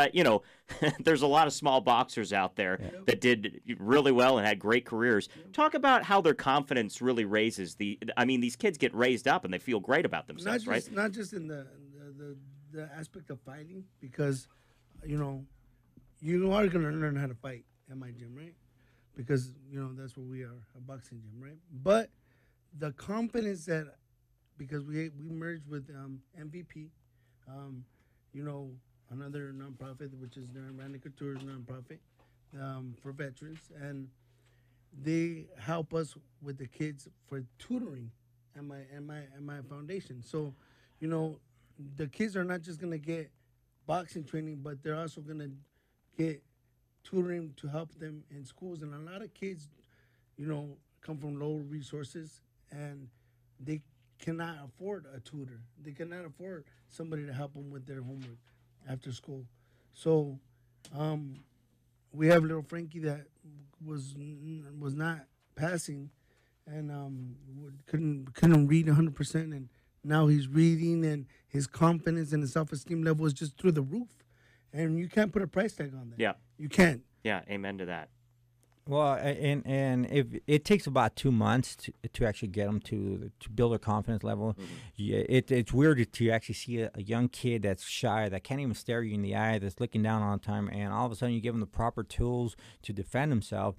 there's a lot of small boxers out there that did really well and had great careers. Talk about how their confidence really raises. These kids get raised up and they feel great about themselves, right? Not just in the aspect of fighting, because, you are going to learn how to fight at my gym, right? Because, that's where we are, a boxing gym, right? But the confidence that, because we merged with MVP, another nonprofit, which is Randy Couture's nonprofit for veterans, and they help us with the kids for tutoring at my foundation. So, the kids are not just gonna get boxing training, but they're also gonna get tutoring to help them in schools. And a lot of kids, come from low resources, and they cannot afford a tutor. They cannot afford somebody to help them with their homework after school. So we have little Frankie that was not passing, and couldn't read 100%, and now he's reading, and his confidence and his self-esteem level is just through the roof. And you can't put a price tag on that. Yeah. You can't. Yeah, amen to that. Well, and if it takes about 2 months to actually get them to build their confidence level. Mm-hmm. Yeah, it's weird to actually see a young kid that's shy, that can't even stare you in the eye, that's looking down all the time, and all of a sudden you give them the proper tools to defend themselves.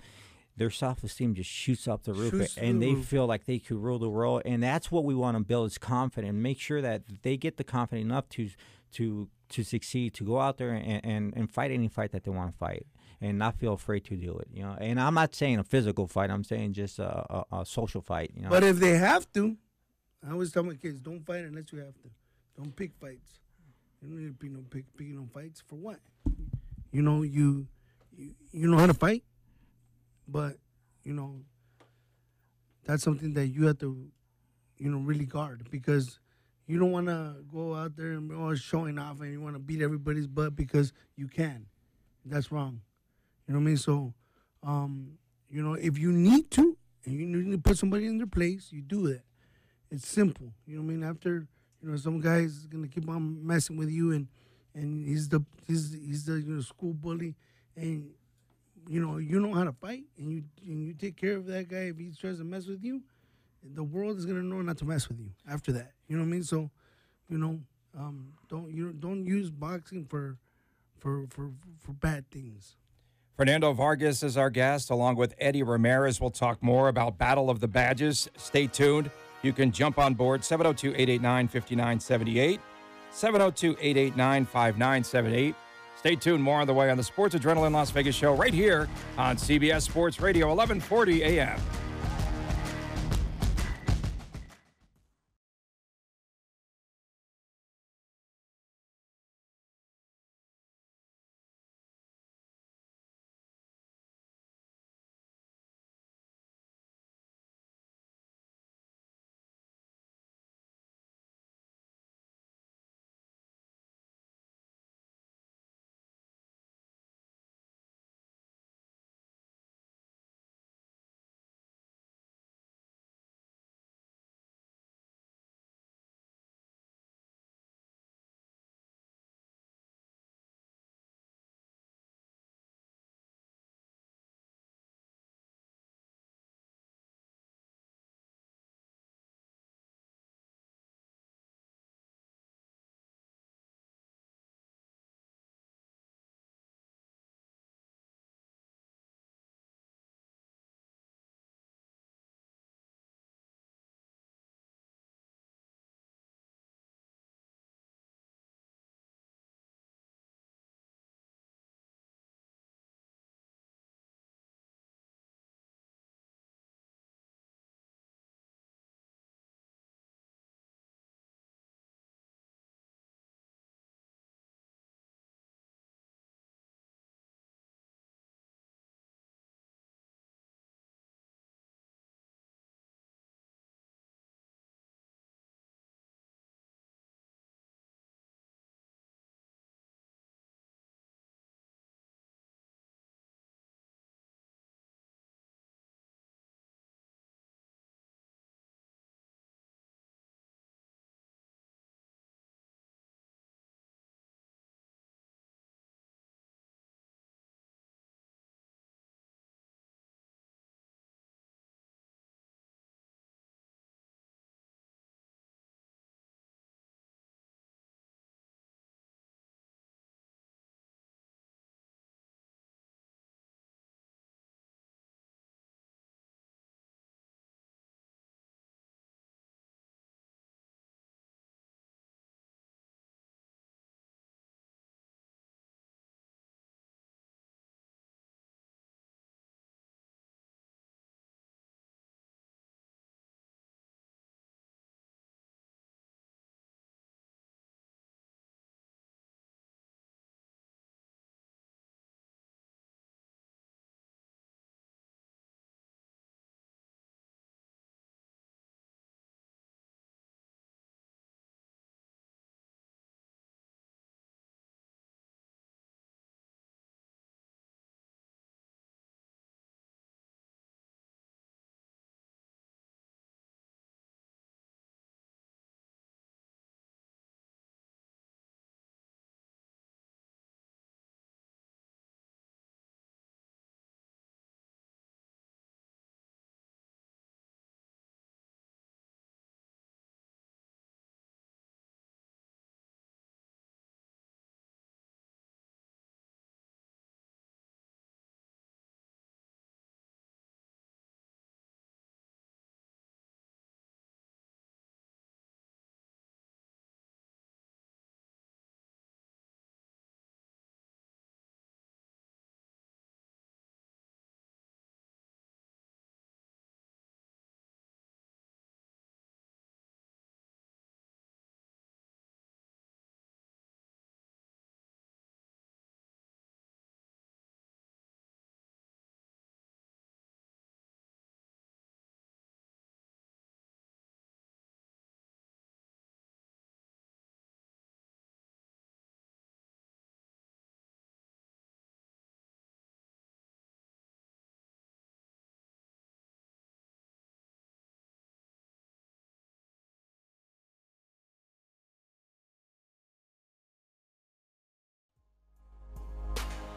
Their self-esteem just shoots up the roof, and they feel like they could rule the world. And that's what we want to build, is confidence. Make sure that they get the confidence enough to succeed, to go out there and fight any fight that they want to fight, and not feel afraid to do it. And I'm not saying a physical fight. I'm saying just a social fight. But if they have to, I always tell my kids, don't fight unless you have to. Don't pick fights. You don't need to be picking on fights for what? You know how to fight, but that's something that you have to really guard, because you don't want to go out there and always showing off and you want to beat everybody's butt because you can. That's wrong. You know what I mean? So, if you need to and you need to put somebody in their place, you do that. It's simple. You know what I mean? After, some guy's going to keep on messing with you, and he's the school bully, and you know how to fight, and you take care of that guy. If he tries to mess with you, the world is gonna know not to mess with you after that. You know what I mean? So, don't use boxing for bad things. Fernando Vargas is our guest, along with Eddie Ramirez. We'll talk more about Battle of the Badges. Stay tuned. You can jump on board 702-889-5978, 702-889-5978. Stay tuned. More on the way on the Sports Adrenaline Las Vegas show right here on CBS Sports Radio, 1140 a.m.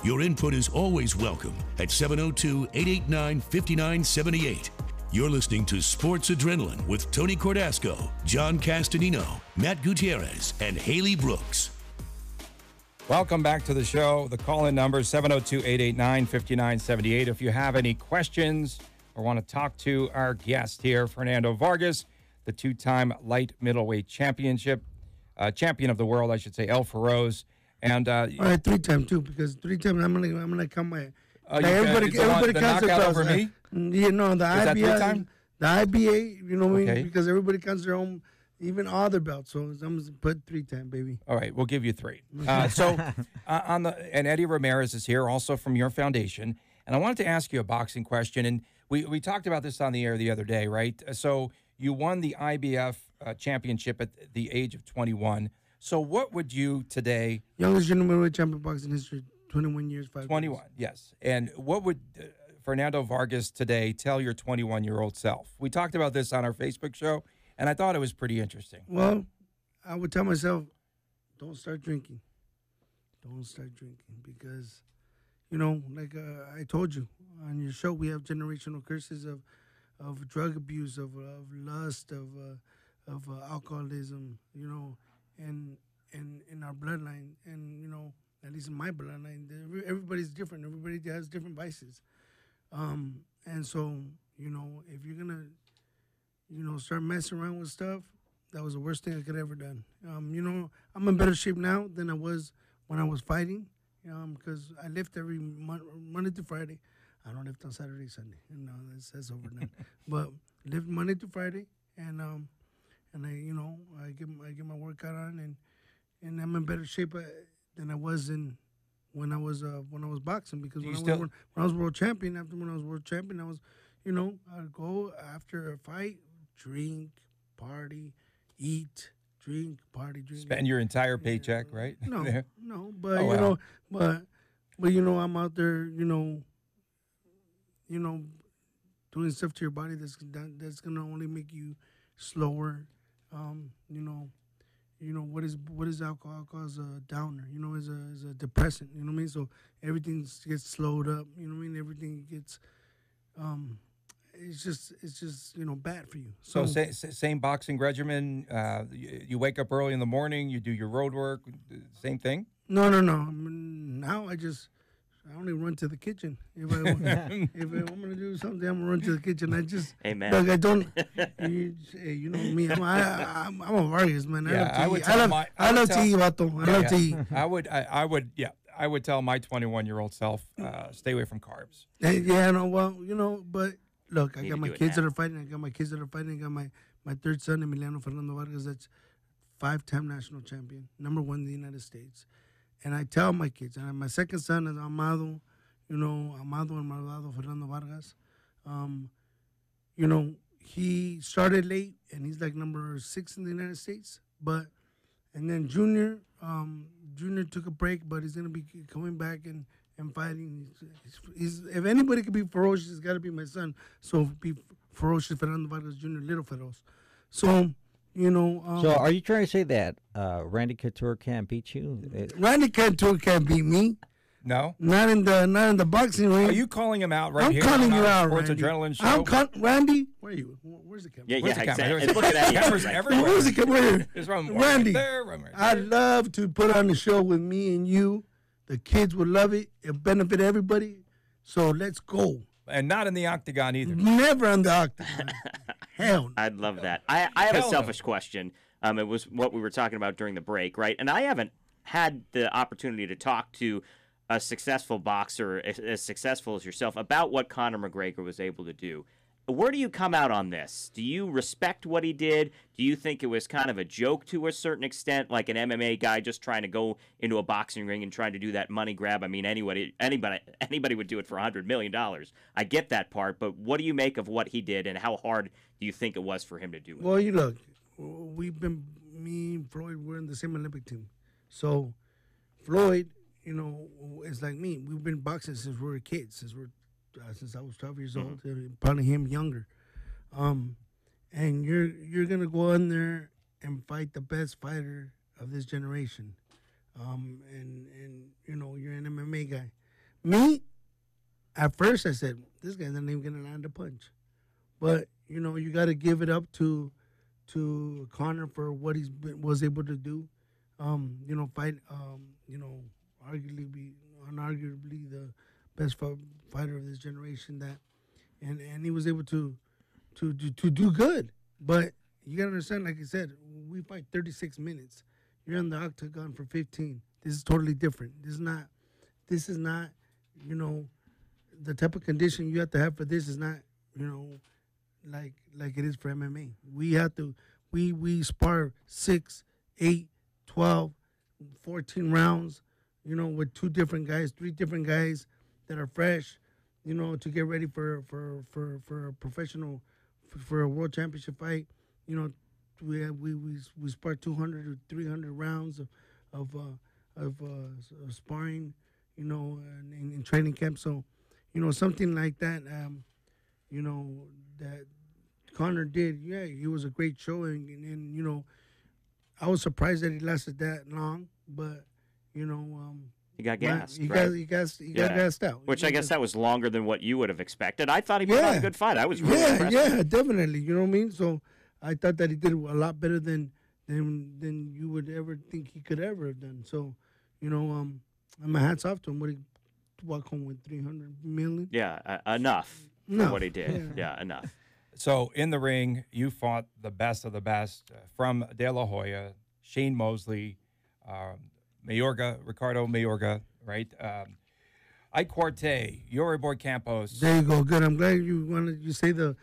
Your input is always welcome at 702-889-5978. You're listening to Sports Adrenaline with Tony Cordasco, John Castanino, Matt Gutierrez, and Haley Brooks. Welcome back to the show. The call-in number is 702-889-5978. If you have any questions or want to talk to our guest here, Fernando Vargas, the two-time light middleweight champion of the world, I should say, El Feroz. And all right, three-time too, because three-time I'm gonna come my. Everybody counts their belts. Over me? Yeah, no, the IBA, the IBA, you know what I mean? Because everybody counts their own, even other belts. So I'm gonna put three-time, baby. All right, we'll give you three. And Eddie Ramirez is here, also from your foundation. And I wanted to ask you a boxing question, and we talked about this on the air the other day, right? So you won the IBF championship at the age of 21. So what would you today? Youngest junior middleweight champion boxing history, 21 years, 5 21, years. Yes. And what would Fernando Vargas today tell your 21-year-old self? We talked about this on our Facebook show, and I thought it was pretty interesting. Well, I would tell myself, don't start drinking. Don't start drinking because, you know, like I told you on your show, we have generational curses of drug abuse, of lust, of alcoholism, you know, and in our bloodline, and you know, at least in my bloodline, everybody's different. Everybody has different vices, and so you know, if you're gonna, you know, start messing around with stuff, that was the worst thing I could ever done. You know, I'm in better shape now than I was when I was fighting, because I lift every Monday to Friday. I don't lift on Saturday, Sunday. No, that's overdone. But lift Monday to Friday, and I, you know, I get my workout on, and I'm in better shape than I was when I was boxing, because when I was world champion, I was, you know, I'd go after a fight, drink, party, eat, drink, party, drink. Spend your entire paycheck, right? No, but you know, but you know, I'm out there, you know, doing stuff to your body that's gonna only make you slower. You know what is alcohol? Alcohol is a downer. You know, is a depressant. You know what I mean? So everything gets slowed up. You know what I mean? Everything gets, it's just you know, bad for you. So same boxing regimen. You wake up early in the morning. You do your road work. Same thing. No. Now I only run to the kitchen. If I'm gonna do something, I'm gonna run to the kitchen. Amen. Like I don't. You know me. I'm a Vargas man. I love to eat, vato. I love to eat. I would tell my 21-year-old self, stay away from carbs. Yeah, no, well, you know, but look, I got my kids that are fighting. I got my third son, Emiliano Fernando Vargas. That's 5-time national champion, #1 in the United States. And I tell my kids, and my second son is Amado, you know, Amado and Malvado Fernando Vargas. You know, he started late, and he's like #6 in the United States. And then Junior took a break, but he's gonna be coming back and fighting. He's if anybody could be ferocious, it's got to be my son. So be ferocious, Fernando Vargas Jr., Little Feroz. So. You know. So are you trying to say that Randy Couture can't beat you? Randy Couture can't beat me. No. Not in the boxing ring. Are you calling him out right here? I'm calling you out, Sports Randy. Adrenaline show. Randy, where are you? Where's the camera? Yeah, the exactly. camera? It's looking at you. Cameras everywhere. Where's the camera? There's one Randy, right there, one right there. I'd love to put on the show with me and you. The kids would love it. It'll benefit everybody. So let's go. And not in the octagon either. Never on the octagon. Hell no. I'd love that. I have a selfish question. It was what we were talking about during the break, right? And I haven't had the opportunity to talk to a successful boxer as successful as yourself about what Conor McGregor was able to do. Where do you come out on this? Do you respect what he did? Do you think it was kind of a joke to a certain extent, like an MMA guy just trying to go into a boxing ring and trying to do that money grab? I mean, anybody would do it for $100 million. I get that part, but what do you make of what he did, and how hard do you think it was for him to do it? Well, you look, me and Floyd, we're in the same Olympic team. So Floyd, you know, is like me. We've been boxing since we were kids, since I was 12 years old, probably him younger. And you're gonna go in there and fight the best fighter of this generation. And you know, you're an MMA guy. Me, at first I said, this guy's not even going to land a punch. But, you got to give it up to Conor for what was able to do. Fight, unarguably the best fighter of this generation and he was able to do good. But you got to understand, like I said, we fight 36 minutes. You're in the octagon for 15. This is totally different. This is not, the type of condition you have to have for this is not, like it is for MMA. We have to, we spar 6, 8, 12, 14 rounds, with 2 different guys, 3 different guys that are fresh, to get ready for a professional, for a world championship fight. We spar 200 or 300 rounds of sparring, in training camp. So, something like that, that Conor did. Yeah, he was a great show, and I was surprised that he lasted that long, but he got gassed. He right? got gassed out. Which I guess that was longer than what you would have expected. I thought he put on a good fight. I was really impressed. Yeah, definitely. You know what I mean? So I thought that he did a lot better than you would ever think he could ever have done. So, my hats off to him. What he walk home with 300 million? Yeah, enough for what he did. Yeah, enough. So in the ring, you fought the best of the best from De La Hoya, Shane Mosley, Ricardo Mayorga, right? Ike Quartey, Yuri Boy Campos. There you go. Good. I'm glad you say the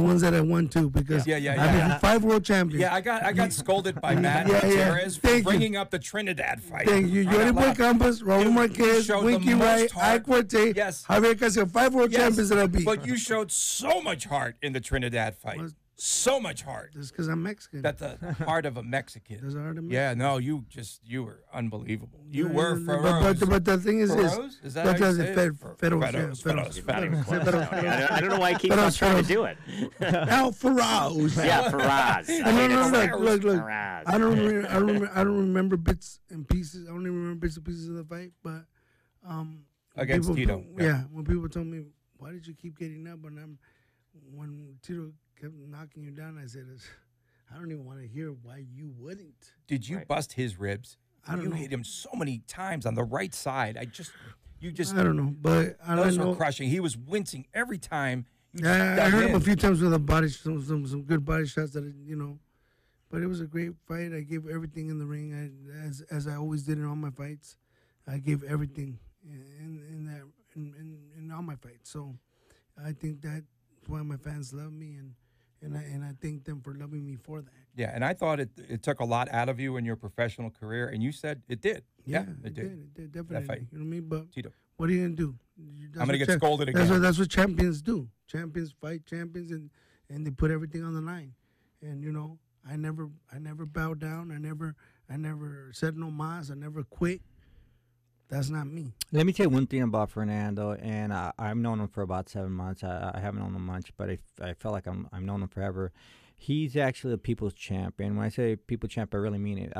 ones that I won too, because I've been 5 world champions. Yeah, I got scolded by Matt Gutierrez for bringing up the Trinidad fight. Thank you. Yuri Boy Campos, Raul Marquez, Winky Wright, Ike Quartey, Javier Casio, 5 world champions that I beat. But you showed so much heart in the Trinidad fight. So much heart. Just because I'm Mexican. That's the heart of a Mexican. That's the heart of a Mexican. Yeah, no, you were unbelievable. You were Ferros. But the thing is Ferros? Is that how you say it? Ferros. I don't know why he keeps on trying to do it. Now Ferros. Yeah, Ferraz. Look. I don't remember bits and pieces. I only remember bits and pieces of the fight. But against Tito. When people told me, why did you keep getting up? When Tito kept knocking you down, I said, I don't even want to hear why you wouldn't. Did you bust his ribs? I don't know. You hit him so many times on the right side. I don't know, but those were crushing. He was wincing every time. I heard him a few times with some good body shots that But it was a great fight. I gave everything in the ring, as I always did in all my fights. I gave everything in all my fights. So I think that's why my fans love me, and I thank them for loving me for that. Yeah, and I thought it took a lot out of you in your professional career, and you said it did. Yeah, it did. It did, definitely. That fight. You know what I mean? But Tito. What are you going to do? I'm going to get scolded again. That's what champions do. Champions fight champions, and they put everything on the line. And, I never bowed down. I never said no mas. I never quit. That's not me. Let me tell you one thing about Fernando, and I've known him for about 7 months. I haven't known him much, but I felt like I've known him forever. He's actually a people's champ, and when I say people champ, I really mean it.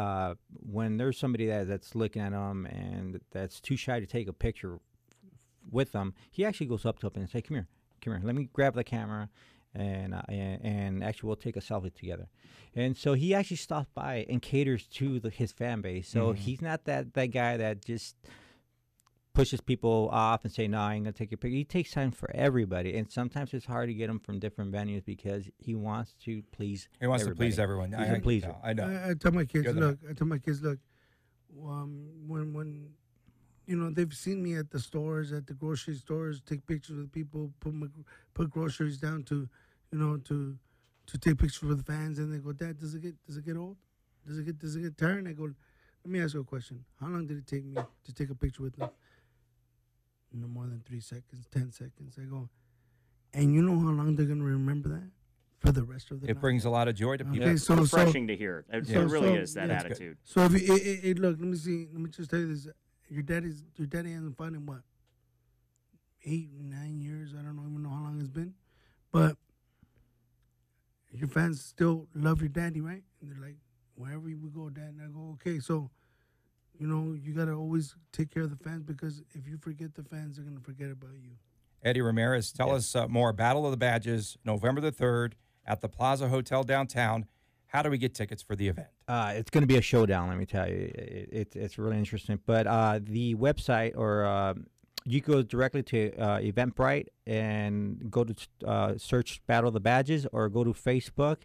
When there's somebody that's looking at him and that's too shy to take a picture with them, he actually goes up to him and say, "Come here, let me grab the camera." And actually we'll take a selfie together. And so he actually stops by and caters to his fan base. So he's not that guy that just pushes people off and say, no, I ain't going to take your picture. He takes time for everybody. And sometimes it's hard to get him from different venues because he wants to please He wants everybody. to please everyone. He's a pleaser. I know. I tell my kids, look, when they've seen me at the stores, at the grocery stores, take pictures with people, put groceries down to take pictures with fans, and they go, Dad, does it get old? Does it get tired? And I go, let me ask you a question. How long did it take me to take a picture with them? No more than 3 seconds, 10 seconds. I go, and you know how long they're gonna remember that for the rest of the night? It brings a lot of joy to people. Okay, It's refreshing to hear. It really is that attitude. So if look, let me see. Let me just tell you this. Your daddy hasn't fought in what? 8, 9 years. I don't even know how long it's been. But your fans still love your daddy, right? And they're like, wherever we go, Dad. And I go, okay. So you got to always take care of the fans, because if you forget the fans, they're going to forget about you. Eddie Ramirez, tell us more. Battle of the Badges, November the 3rd at the Plaza Hotel downtown. How do we get tickets for the event? It's going to be a showdown, let me tell you. It's really interesting. But the website, or you go directly to Eventbrite and go to search Battle of the Badges, or go to Facebook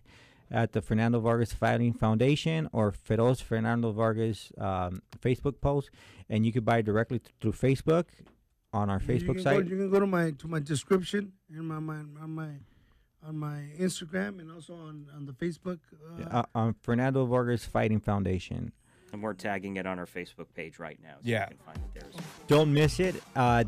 at the Fernando Vargas Fighting Foundation or Feroz Fernando Vargas Facebook post, and you can buy directly through Facebook on our Facebook site. You can go to my description in on my Instagram, and also on the Facebook. On Fernando Vargas Fighting Foundation. And we're tagging it on our Facebook page right now, so you can find it there as well. Don't miss it.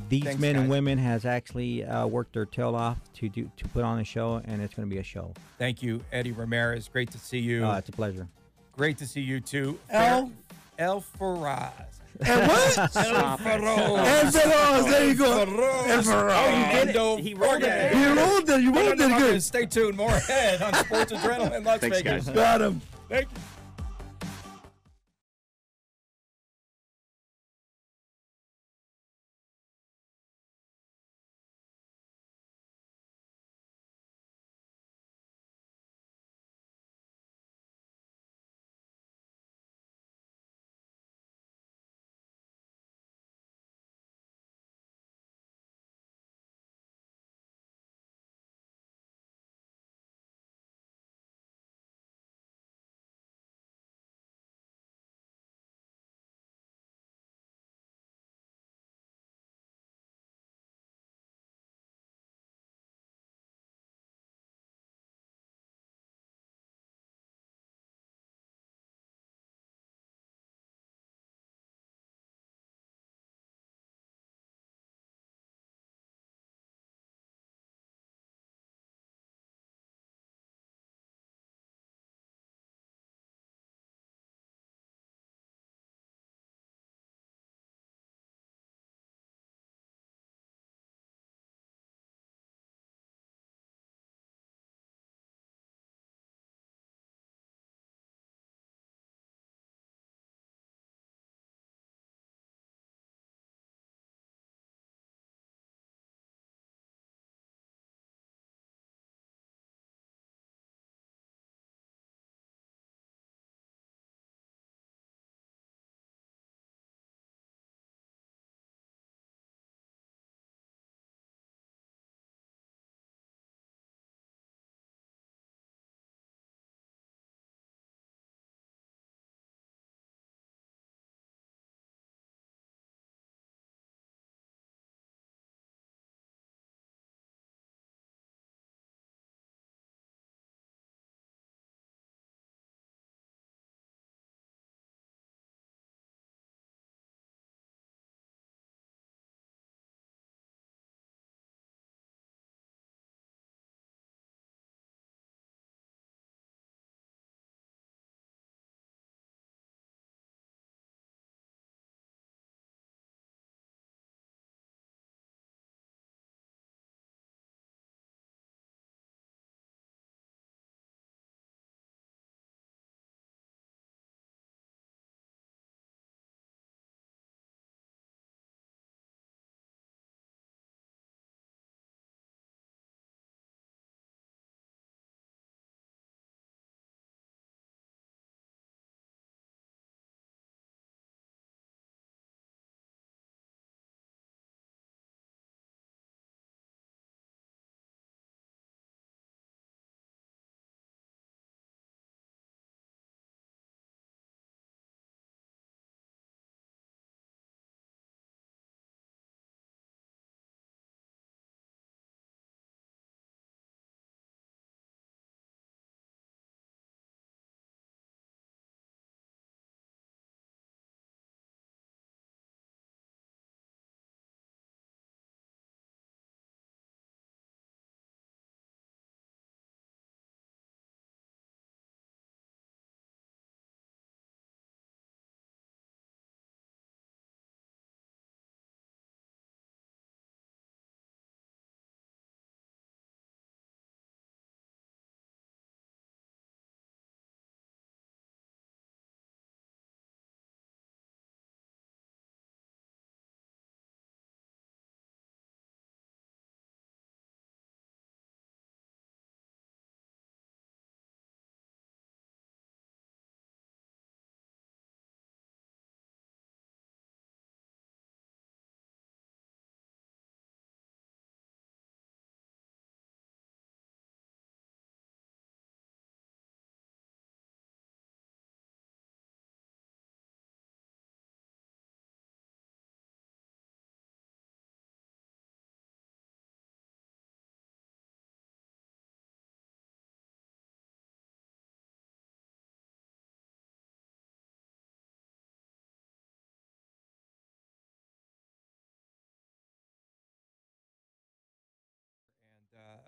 These Thanks, men and guys. women has actually worked their tail off to put on a show, and it's going to be a show. Thank you, Eddie Ramirez. Great to see you. It's a pleasure. Great to see you, too. El Faraz. And what? El Faraz. El Faraz. There you go. El Faraz. Oh, you did it. He rolled it. You rolled it. You rolled it good. Stay tuned. More ahead on Sports Adrenaline Las Thanks, Vegas. guys. Got him. Thank you.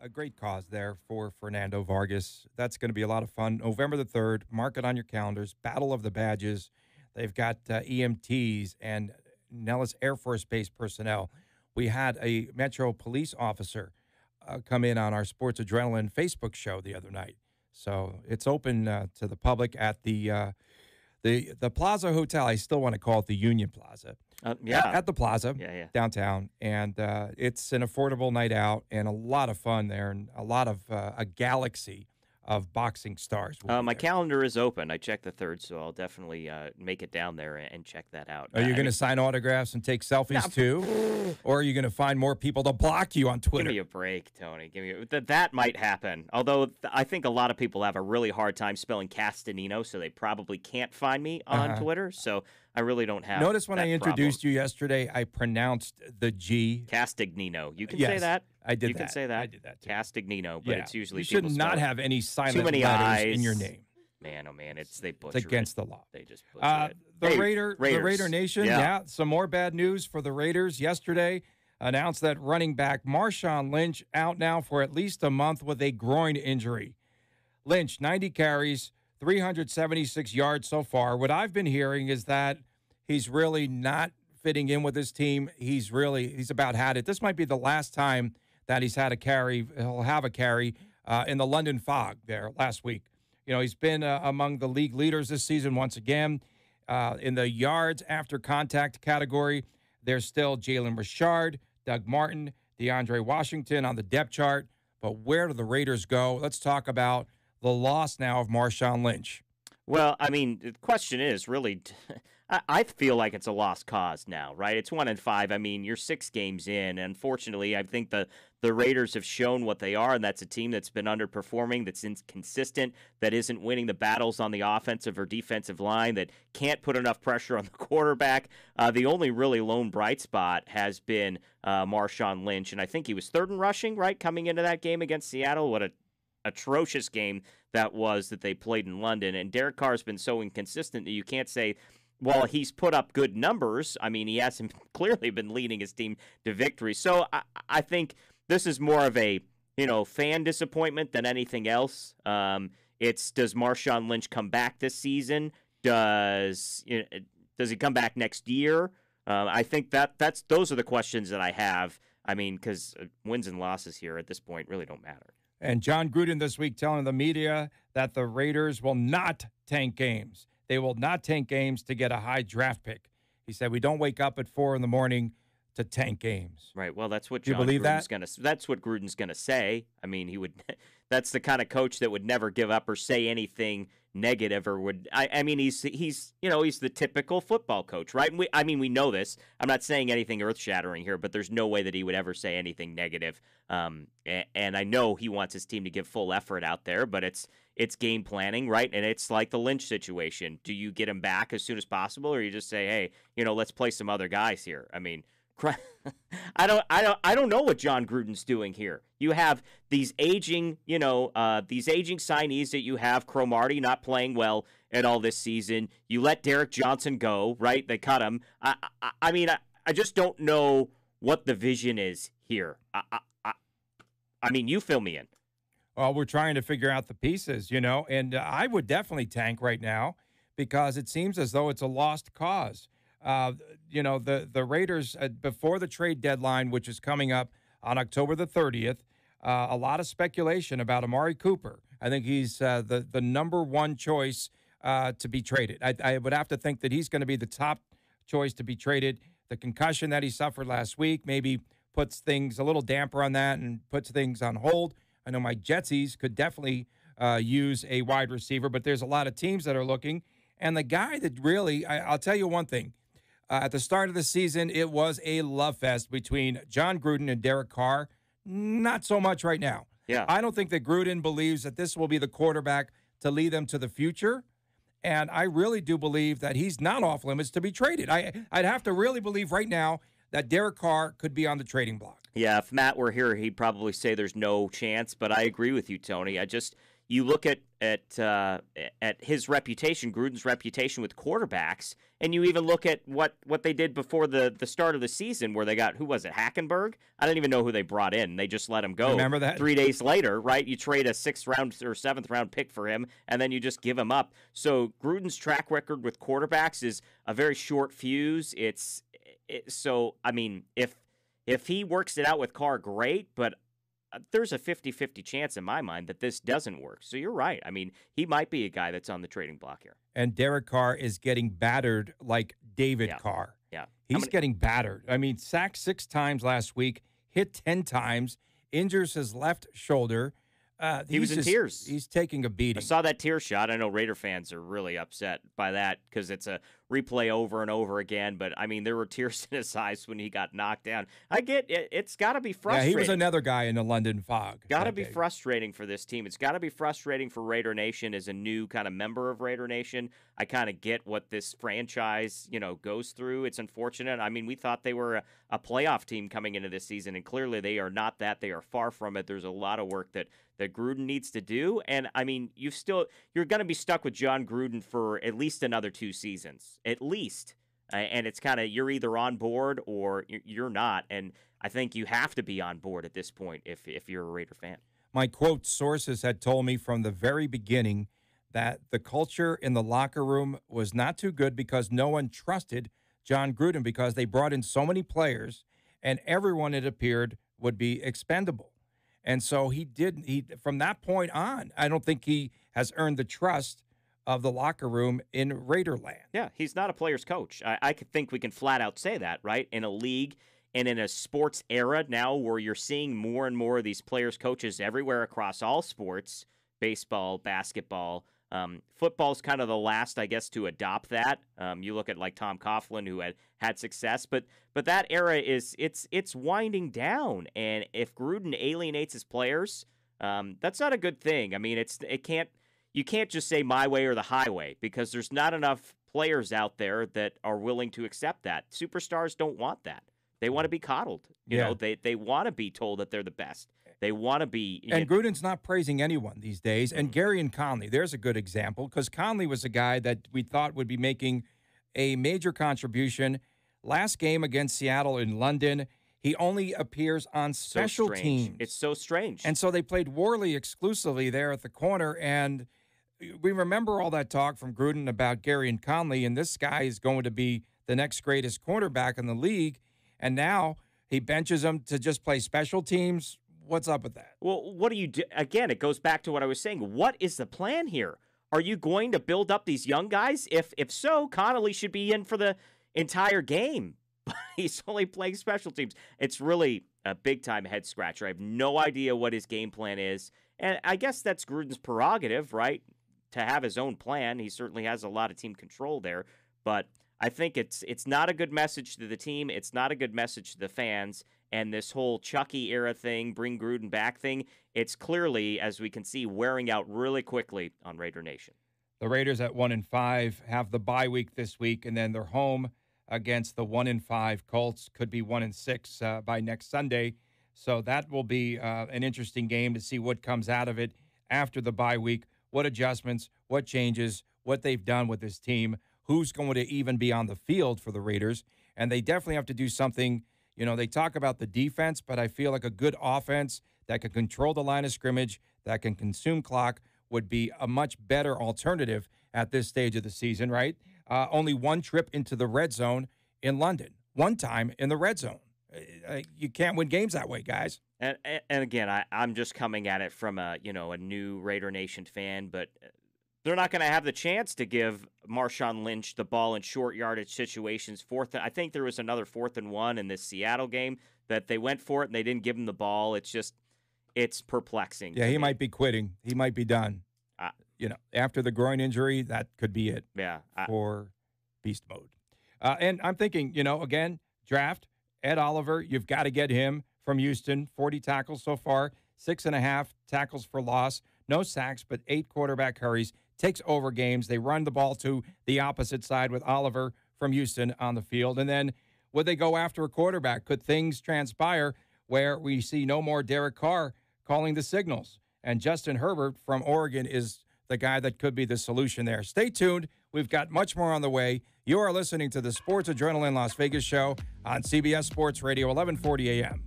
a great cause there for Fernando Vargas. That's going to be a lot of fun. November the 3rd, mark it on your calendars. Battle of the Badges. They've got EMTs and Nellis Air Force Base personnel. We had a Metro police officer come in on our Sports Adrenaline Facebook show the other night. So it's open to the public at the Plaza Hotel. I still want to call it the Union Plaza. At the Plaza downtown. And it's an affordable night out and a lot of fun there and a lot of a galaxy of boxing stars. My calendar is open. I checked the 3rd, so I'll definitely make it down there and check that out. Are you going to sign autographs and take selfies too? Or are you going to find more people to block you on Twitter? Give me a break, Tony. That might happen. Although I think a lot of people have a really hard time spelling Castanino, so they probably can't find me on Twitter. So I really don't have. Notice when I introduced you yesterday, I pronounced the G. Castagnino. You can say that. I did. You can say that. I did that too. Castagnino, but it's usually you should not have any silent letters eyes in your name. Man, oh man, they butcher It's against the law. They just butcher it. The Raider Nation. Some more bad news for the Raiders yesterday. Announced that running back Marshawn Lynch out now for at least a month with a groin injury. Lynch, 90 carries, 376 yards so far. What I've been hearing is that he's really not fitting in with his team. He's about had it. This might be the last time that he's had a carry. He'll have a carry in the London Fog there last week. You know, he's been among the league leaders this season once again. In the yards after contact category, there's still Jalen Richard, Doug Martin, DeAndre Washington on the depth chart. But where do the Raiders go? Let's talk about the loss now of Marshawn Lynch. Well, I mean, the question is really, I feel like it's a lost cause now, right? It's 1-5. I mean, you're 6 games in. Unfortunately, I think the Raiders have shown what they are, and that's a team that's been underperforming, that's inconsistent, that isn't winning the battles on the offensive or defensive line, that can't put enough pressure on the quarterback. The only really lone bright spot has been Marshawn Lynch, and I think he was 3rd in rushing, right, coming into that game against Seattle. What a atrocious game that they played in London. And Derek Carr's been so inconsistent that you can't say, well, he's put up good numbers. I mean, he hasn't clearly been leading his team to victory. So I think this is more of a, fan disappointment than anything else. Does Marshawn Lynch come back this season? Does he come back next year? I think those are the questions that I have. I mean, because wins and losses here at this point really don't matter. And John Gruden this week telling the media that the Raiders will not tank games. They will not tank games to get a high draft pick. He said, we don't wake up at 4 a.m. to tank games. Right. Well, that's what that's what Gruden's going to say. I mean, that's the kind of coach that would never give up or say anything negative or he's the typical football coach, right? And we know this. I'm not saying anything earth-shattering here, but there's no way that he would ever say anything negative. And I know he wants his team to give full effort out there, but it's game planning, right? And it's like the Lynch situation. Do you get him back as soon as possible, or you just say, hey, let's play some other guys here? I mean, I don't know what John Gruden's doing here. You have these aging signees that you have. Cromartie not playing well at all this season. You let Derek Johnson go, right? They cut him. I just don't know what the vision is here. I mean, you fill me in. Well, we're trying to figure out the pieces, and I would definitely tank right now because it seems as though it's a lost cause. The Raiders, before the trade deadline, which is coming up on October the 30th, a lot of speculation about Amari Cooper. I think he's the number one choice to be traded. I would have to think that he's going to be the top choice to be traded. The concussion that he suffered last week maybe puts things a little damper on that and puts things on hold. I know my Jetsies could definitely use a wide receiver, but there's a lot of teams that are looking. And the guy that really, I'll tell you one thing. At the start of the season, it was a love fest between John Gruden and Derek Carr. Not so much right now. Yeah. I don't think that Gruden believes that this will be the quarterback to lead them to the future. And I really do believe that he's not off limits to be traded. I'd have to really believe right now that Derek Carr could be on the trading block. Yeah, if Matt were here, he'd probably say there's no chance. But I agree with you, Tony. you look at his reputation, Gruden's reputation with quarterbacks, and you even look at what they did before the start of the season, where they got, who was it, Hackenberg? I don't even know who they brought in. They just let him go. Remember that? 3 days later, right? You trade a 6th round or 7th round pick for him, and then you just give him up. So Gruden's track record with quarterbacks is a very short fuse. So I mean, if he works it out with Carr, great, but there's a 50-50 chance in my mind that this doesn't work. So you're right. I mean, he might be a guy that's on the trading block here. And Derek Carr is getting battered like David Carr. Yeah. He's getting battered. I mean, sacked 6 times last week, hit 10 times, injures his left shoulder. He was in tears. He's taking a beating. I saw that tear shot. I know Raider fans are really upset by that because it's a replay over and over again. But, I mean, there were tears in his eyes when he got knocked down. I get it. It's got to be frustrating. Yeah, he was another guy in the London fog. Got to be frustrating for this team. It's got to be frustrating for Raider Nation as a new kind of member of Raider Nation. I kind of get what this franchise, goes through. It's unfortunate. I mean, we thought they were a playoff team coming into this season, and clearly they are not that. They are far from it. There's a lot of work that Gruden needs to do. And, I mean, you're going to be stuck with John Gruden for at least another 2 seasons. At least. And it's kind of, you're either on board or you're not. And I think you have to be on board at this point if you're a Raider fan. My quote sources had told me from the very beginning that the culture in the locker room was not too good because no one trusted John Gruden because they brought in so many players and everyone, it appeared, would be expendable. And so from that point on, I don't think he has earned the trust of the locker room in Raiderland. Yeah, he's not a player's coach. I think we can flat out say that, right? In a league and in a sports era now where you're seeing more and more of these players, coaches everywhere across all sports, baseball, basketball. Football's kind of the last, I guess, to adopt that. You look at like Tom Coughlin, who had success, but that era it's winding down. And if Gruden alienates his players, that's not a good thing. I mean, you can't just say my way or the highway because there's not enough players out there that are willing to accept that. Superstars don't want that. They want to be coddled. You know, they want to be told that they're the best. They want to be. And Gruden's not praising anyone these days. And Gary and Conley, there's a good example because Conley was a guy that we thought would be making a major contribution. Last game against Seattle in London, he only appears on special teams. It's so strange. And so they played Worley exclusively there at the corner. And we remember all that talk from Gruden about Gary and Conley, and this guy is going to be the next greatest cornerback in the league. And now he benches him to just play special teams. What's up with that? Well, what do you do? Again, it goes back to what I was saying. What is the plan here? Are you going to build up these young guys? If so, Connolly should be in for the entire game. He's only playing special teams. It's really a big-time head-scratcher. I have no idea what his game plan is. And I guess that's Gruden's prerogative, right, to have his own plan. He certainly has a lot of team control there. But I think it's not a good message to the team. It's not a good message to the fans. And this whole Chucky era thing, bring Gruden back thing, it's clearly, as we can see, wearing out really quickly on Raider Nation. The Raiders at 1-5 have the bye week this week, and then they're home against the 1-5 Colts. Could be 1-6 by next Sunday. So that will be an interesting game to see what comes out of it after the bye week, what adjustments, what changes, what they've done with this team, who's going to even be on the field for the Raiders. And they definitely have to do something. You know, they talk about the defense, but I feel like a good offense that can control the line of scrimmage, that can consume clock, would be a much better alternative at this stage of the season, right? Only one trip into the red zone in London, one time in the red zone. You can't win games that way, guys. And again, I'm just coming at it from a new Raider Nation fan, but they're not going to have the chance to give Marshawn Lynch the ball in short yardage situations. I think there was another 4th and 1 in this Seattle game that they went for it and they didn't give him the ball. It's perplexing. Yeah, he might be quitting. He might be done. After the groin injury, that could be it. Yeah, for beast mode. And I'm thinking, again, draft Ed Oliver. You've got to get him from Houston. 40 tackles so far, 6.5 tackles for loss, no sacks, but 8 quarterback hurries. Takes over games. They run the ball to the opposite side with Oliver from Houston on the field. And then would they go after a quarterback? Could things transpire where we see no more Derek Carr calling the signals? And Justin Herbert from Oregon is the guy that could be the solution there. Stay tuned. We've got much more on the way. You are listening to the Sports Adrenaline Las Vegas show on CBS Sports Radio, 1140 a.m.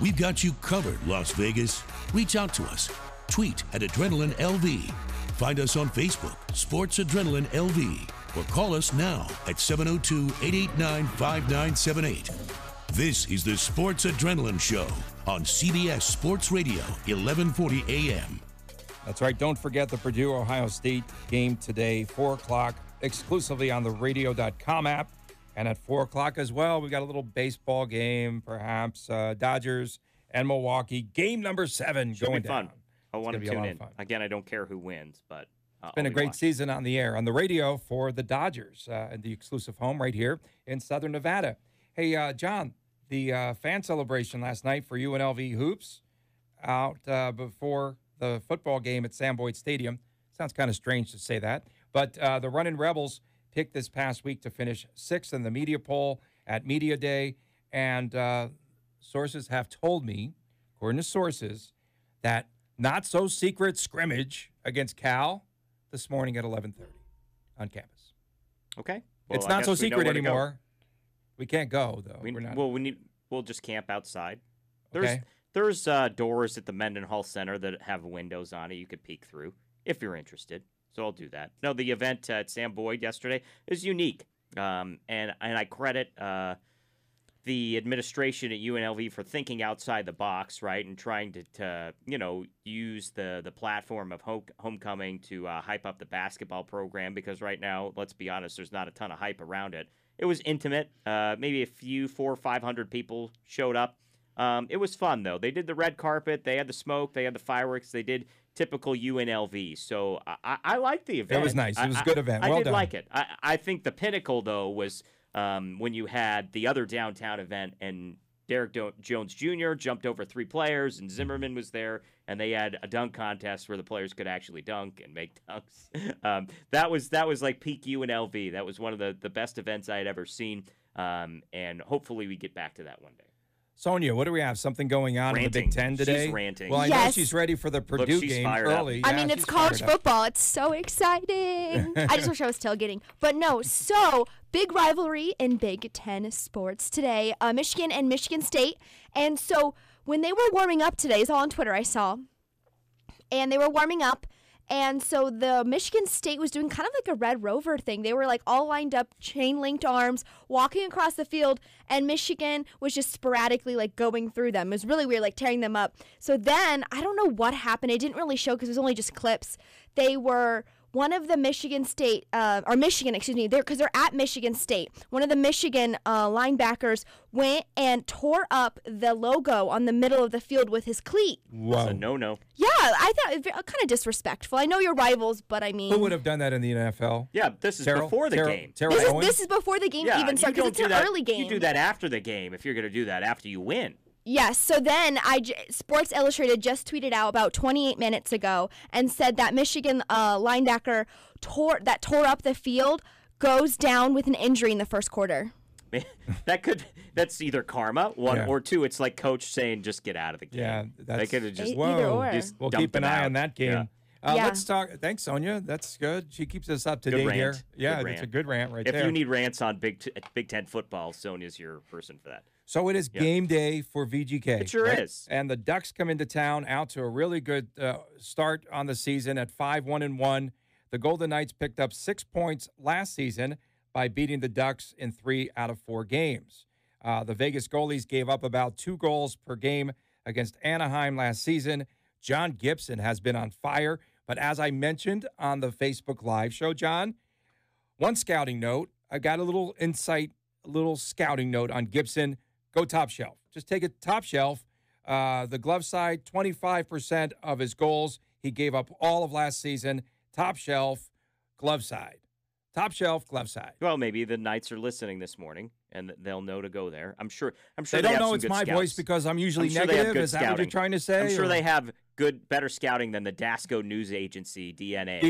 We've got you covered, Las Vegas. Reach out to us. Tweet at Adrenaline LV. Find us on Facebook, Sports Adrenaline LV, or call us now at 702-889-5978. This is the Sports Adrenaline Show on CBS Sports Radio, 1140 AM. That's right. Don't forget the Purdue-Ohio State game today, 4 o'clock exclusively on the radio.com app. And at 4 o'clock as well, we got a little baseball game, perhaps. Dodgers and Milwaukee. Game number 7 Should going be fun. down. I want to It's gonna tune be a lot in. of fun. Again, I don't care who wins, but It's been a great season on the air, on the radio for the Dodgers, and the exclusive home right here in Southern Nevada. Hey, John, the fan celebration last night for UNLV Hoops out before the football game at Sam Boyd Stadium. Sounds kind of strange to say that, but the Runnin' Rebels picked this past week to finish 6th in the media poll at Media Day, and sources have told me, according to sources, that not-so-secret scrimmage against Cal this morning at 11:30 on campus. Okay. It's not so secret anymore. We can't go, though. We're not. We'll just camp outside. Okay. There's doors at the Mendenhall Center that have windows on it you could peek through if you're interested. So I'll do that. No, the event at Sam Boyd yesterday is unique, and I credit the administration at UNLV for thinking outside the box, right, and trying to use the platform of homecoming to hype up the basketball program, because right now, let's be honest, there's not a ton of hype around it. It was intimate. Maybe a few 400 or 500 people showed up. It was fun, though. They did the red carpet. They had the smoke. They had the fireworks. They did typical UNLV. So I liked the event. It was nice. It was a good event. I Well did done. like it. I think the pinnacle, though, was when you had the other downtown event and Derek Jones Jr. jumped over 3 players and Zimmerman was there, and they had a dunk contest where the players could actually dunk and make dunks. That was like peak UNLV. That was one of the best events I had ever seen, and hopefully we get back to that one day. Sonia, what do we have? Something going on in the Big Ten today? She's ranting. Well, I know she's ready for the Purdue game early. I mean, it's college football. It's so exciting. I just wish I was tailgating. But no, so big rivalry in Big Ten sports today. Michigan and Michigan State. And so when they were warming up today, it's all on Twitter I saw, and they were warming up. And so the Michigan State was doing kind of like a Red Rover thing. They were like all lined up, chain-linked arms, walking across the field, and Michigan was just sporadically like going through them. It was really weird, like tearing them up. So then, I don't know what happened. It didn't really show because it was only just clips. They were... One of the Michigan State, because they're at Michigan State. One of the Michigan linebackers went and tore up the logo on the middle of the field with his cleat. Wow. That's a no-no. Yeah, I thought it was kind of disrespectful. I know you're rivals, but I mean... Who would have done that in the NFL? Yeah, this is before the game. This is before the game even starts, because it's an early game. You do that after the game if you're going to do that after you win. Yes, so then Sports Illustrated just tweeted out about 28 minutes ago and said that Michigan linebacker tore up the field goes down with an injury in the first quarter. That's either karma, or 2, it's like coach saying just get out of the game. Yeah, they could have just We'll keep an eye on that game. Yeah. Let's talk. Thanks, Sonia. That's good. She keeps us up to date here. Yeah, it's a good rant right there. If you need rants on Big Ten football, Sonia's your person for that. So it is game day for VGK. It sure is. And the Ducks come into town out to a really good start on the season at 5-1-1. The Golden Knights picked up 6 points last season by beating the Ducks in 3 out of 4 games. The Vegas goalies gave up about 2 goals per game against Anaheim last season. John Gibson has been on fire. But as I mentioned on the Facebook Live show, John, one scouting note, I got a little insight, a little scouting note on Gibson. Go top shelf. Just take it top shelf. The glove side, 25% of his goals he gave up all of last season. Top shelf, glove side. Top shelf, glove side. Well, maybe the Knights are listening this morning, and they'll know to go there. I'm sure they don't know it's my voice because I'm usually negative. Is that what you're trying to say? I'm sure they have better scouting than the Dasco news agency, DNA.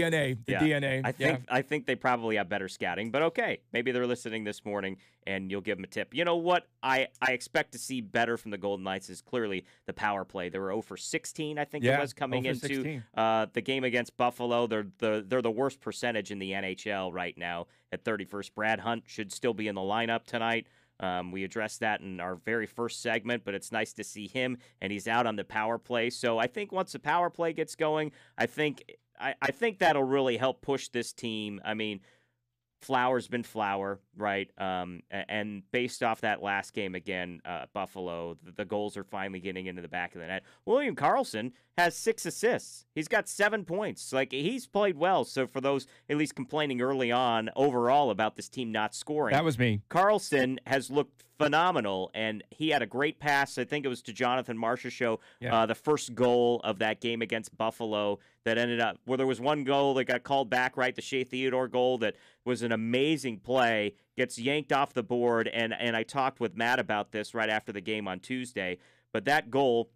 DNA. I think they probably have better scouting, but okay. Maybe they're listening this morning, and you'll give them a tip. You know what I expect to see better from the Golden Knights is clearly the power play. They were 0 for 16, I think it was, coming into the game against Buffalo. They're the worst percentage in the NHL right now at 31st. Brad Hunt should still be in the lineup tonight. We addressed that in our very first segment, but it's nice to see him, and he's out on the power play. So I think once the power play gets going, I think that'll really help push this team. I mean, Flower's been Flower, right? And based off that last game again, Buffalo, the goals are finally getting into the back of the net. William Karlsson has 6 assists. He's got 7 points. Like, he's played well. So for those at least complaining early on overall about this team not scoring. That was me. Karlsson has looked phenomenal, and he had a great pass. I think it was to Jonathan Marchessault, the first goal of that game against Buffalo that ended up where there was one goal that got called back, right? The Shea Theodore goal that was an amazing play, gets yanked off the board, and I talked with Matt about this right after the game on Tuesday, but that goal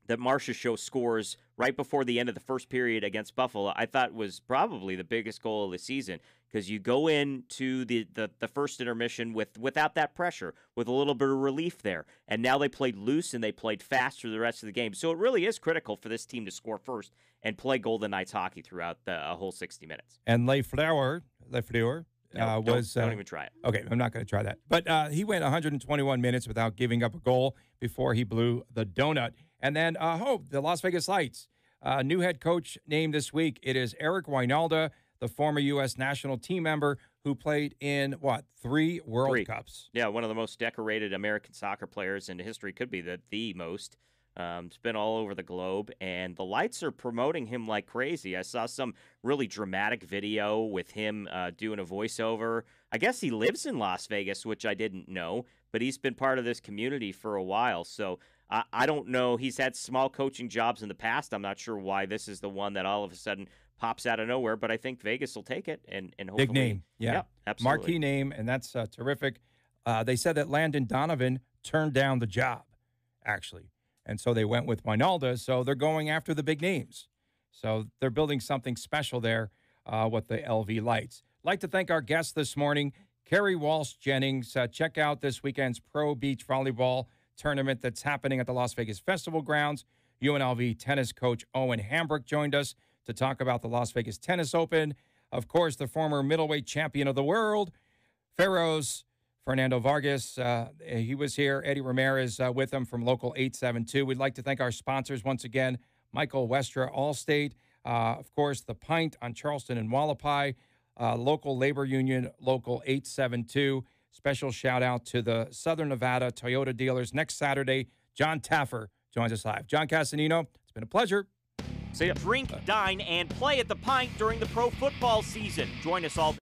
that Marchessault scores right before the end of the first period against Buffalo, I thought was probably the biggest goal of the season, because you go into the first intermission without that pressure, with a little bit of relief there, and now they played loose and they played fast through the rest of the game. So it really is critical for this team to score first and play Golden Knights hockey throughout the whole 60 minutes. And Lafleur was... Don't even try it. Okay, I'm not going to try that. But he went 121 minutes without giving up a goal before he blew the donut. And then, the Las Vegas Lights, new head coach named this week. It is Eric Wynalda, the former U.S. national team member who played in, 3 World Cups. Yeah, one of the most decorated American soccer players in history, could be the most. It's been all over the globe, and the Lights are promoting him like crazy. I saw some really dramatic video with him doing a voiceover. I guess he lives in Las Vegas, which I didn't know, but he's been part of this community for a while. So I don't know. He's had small coaching jobs in the past. I'm not sure why this is the one that all of a sudden pops out of nowhere, but I think Vegas will take it and hopefully. Big name. Yeah, absolutely. Marquee name, and that's terrific. They said that Landon Donovan turned down the job, actually. And so they went with Wynalda, so they're going after the big names. So they're building something special there with the LV Lights. I'd like to thank our guest this morning, Kerry Walsh-Jennings. Check out this weekend's Pro Beach Volleyball tournament that's happening at the Las Vegas Festival Grounds. UNLV tennis coach Owen Hambrook joined us to talk about the Las Vegas Tennis Open. Of course, the former middleweight champion of the world, Pharaohs, Fernando Vargas, he was here. Eddie Ramirez with him from Local 872. We'd like to thank our sponsors once again, Michael Westra, Allstate, of course, The Pint on Charleston and Wallapai, Local Labor Union, Local 872. Special shout-out to the Southern Nevada Toyota dealers. Next Saturday, John Taffer joins us live. John Castanino, it's been a pleasure. See ya. Drink, dine, and play at The Pint during the pro football season. Join us all.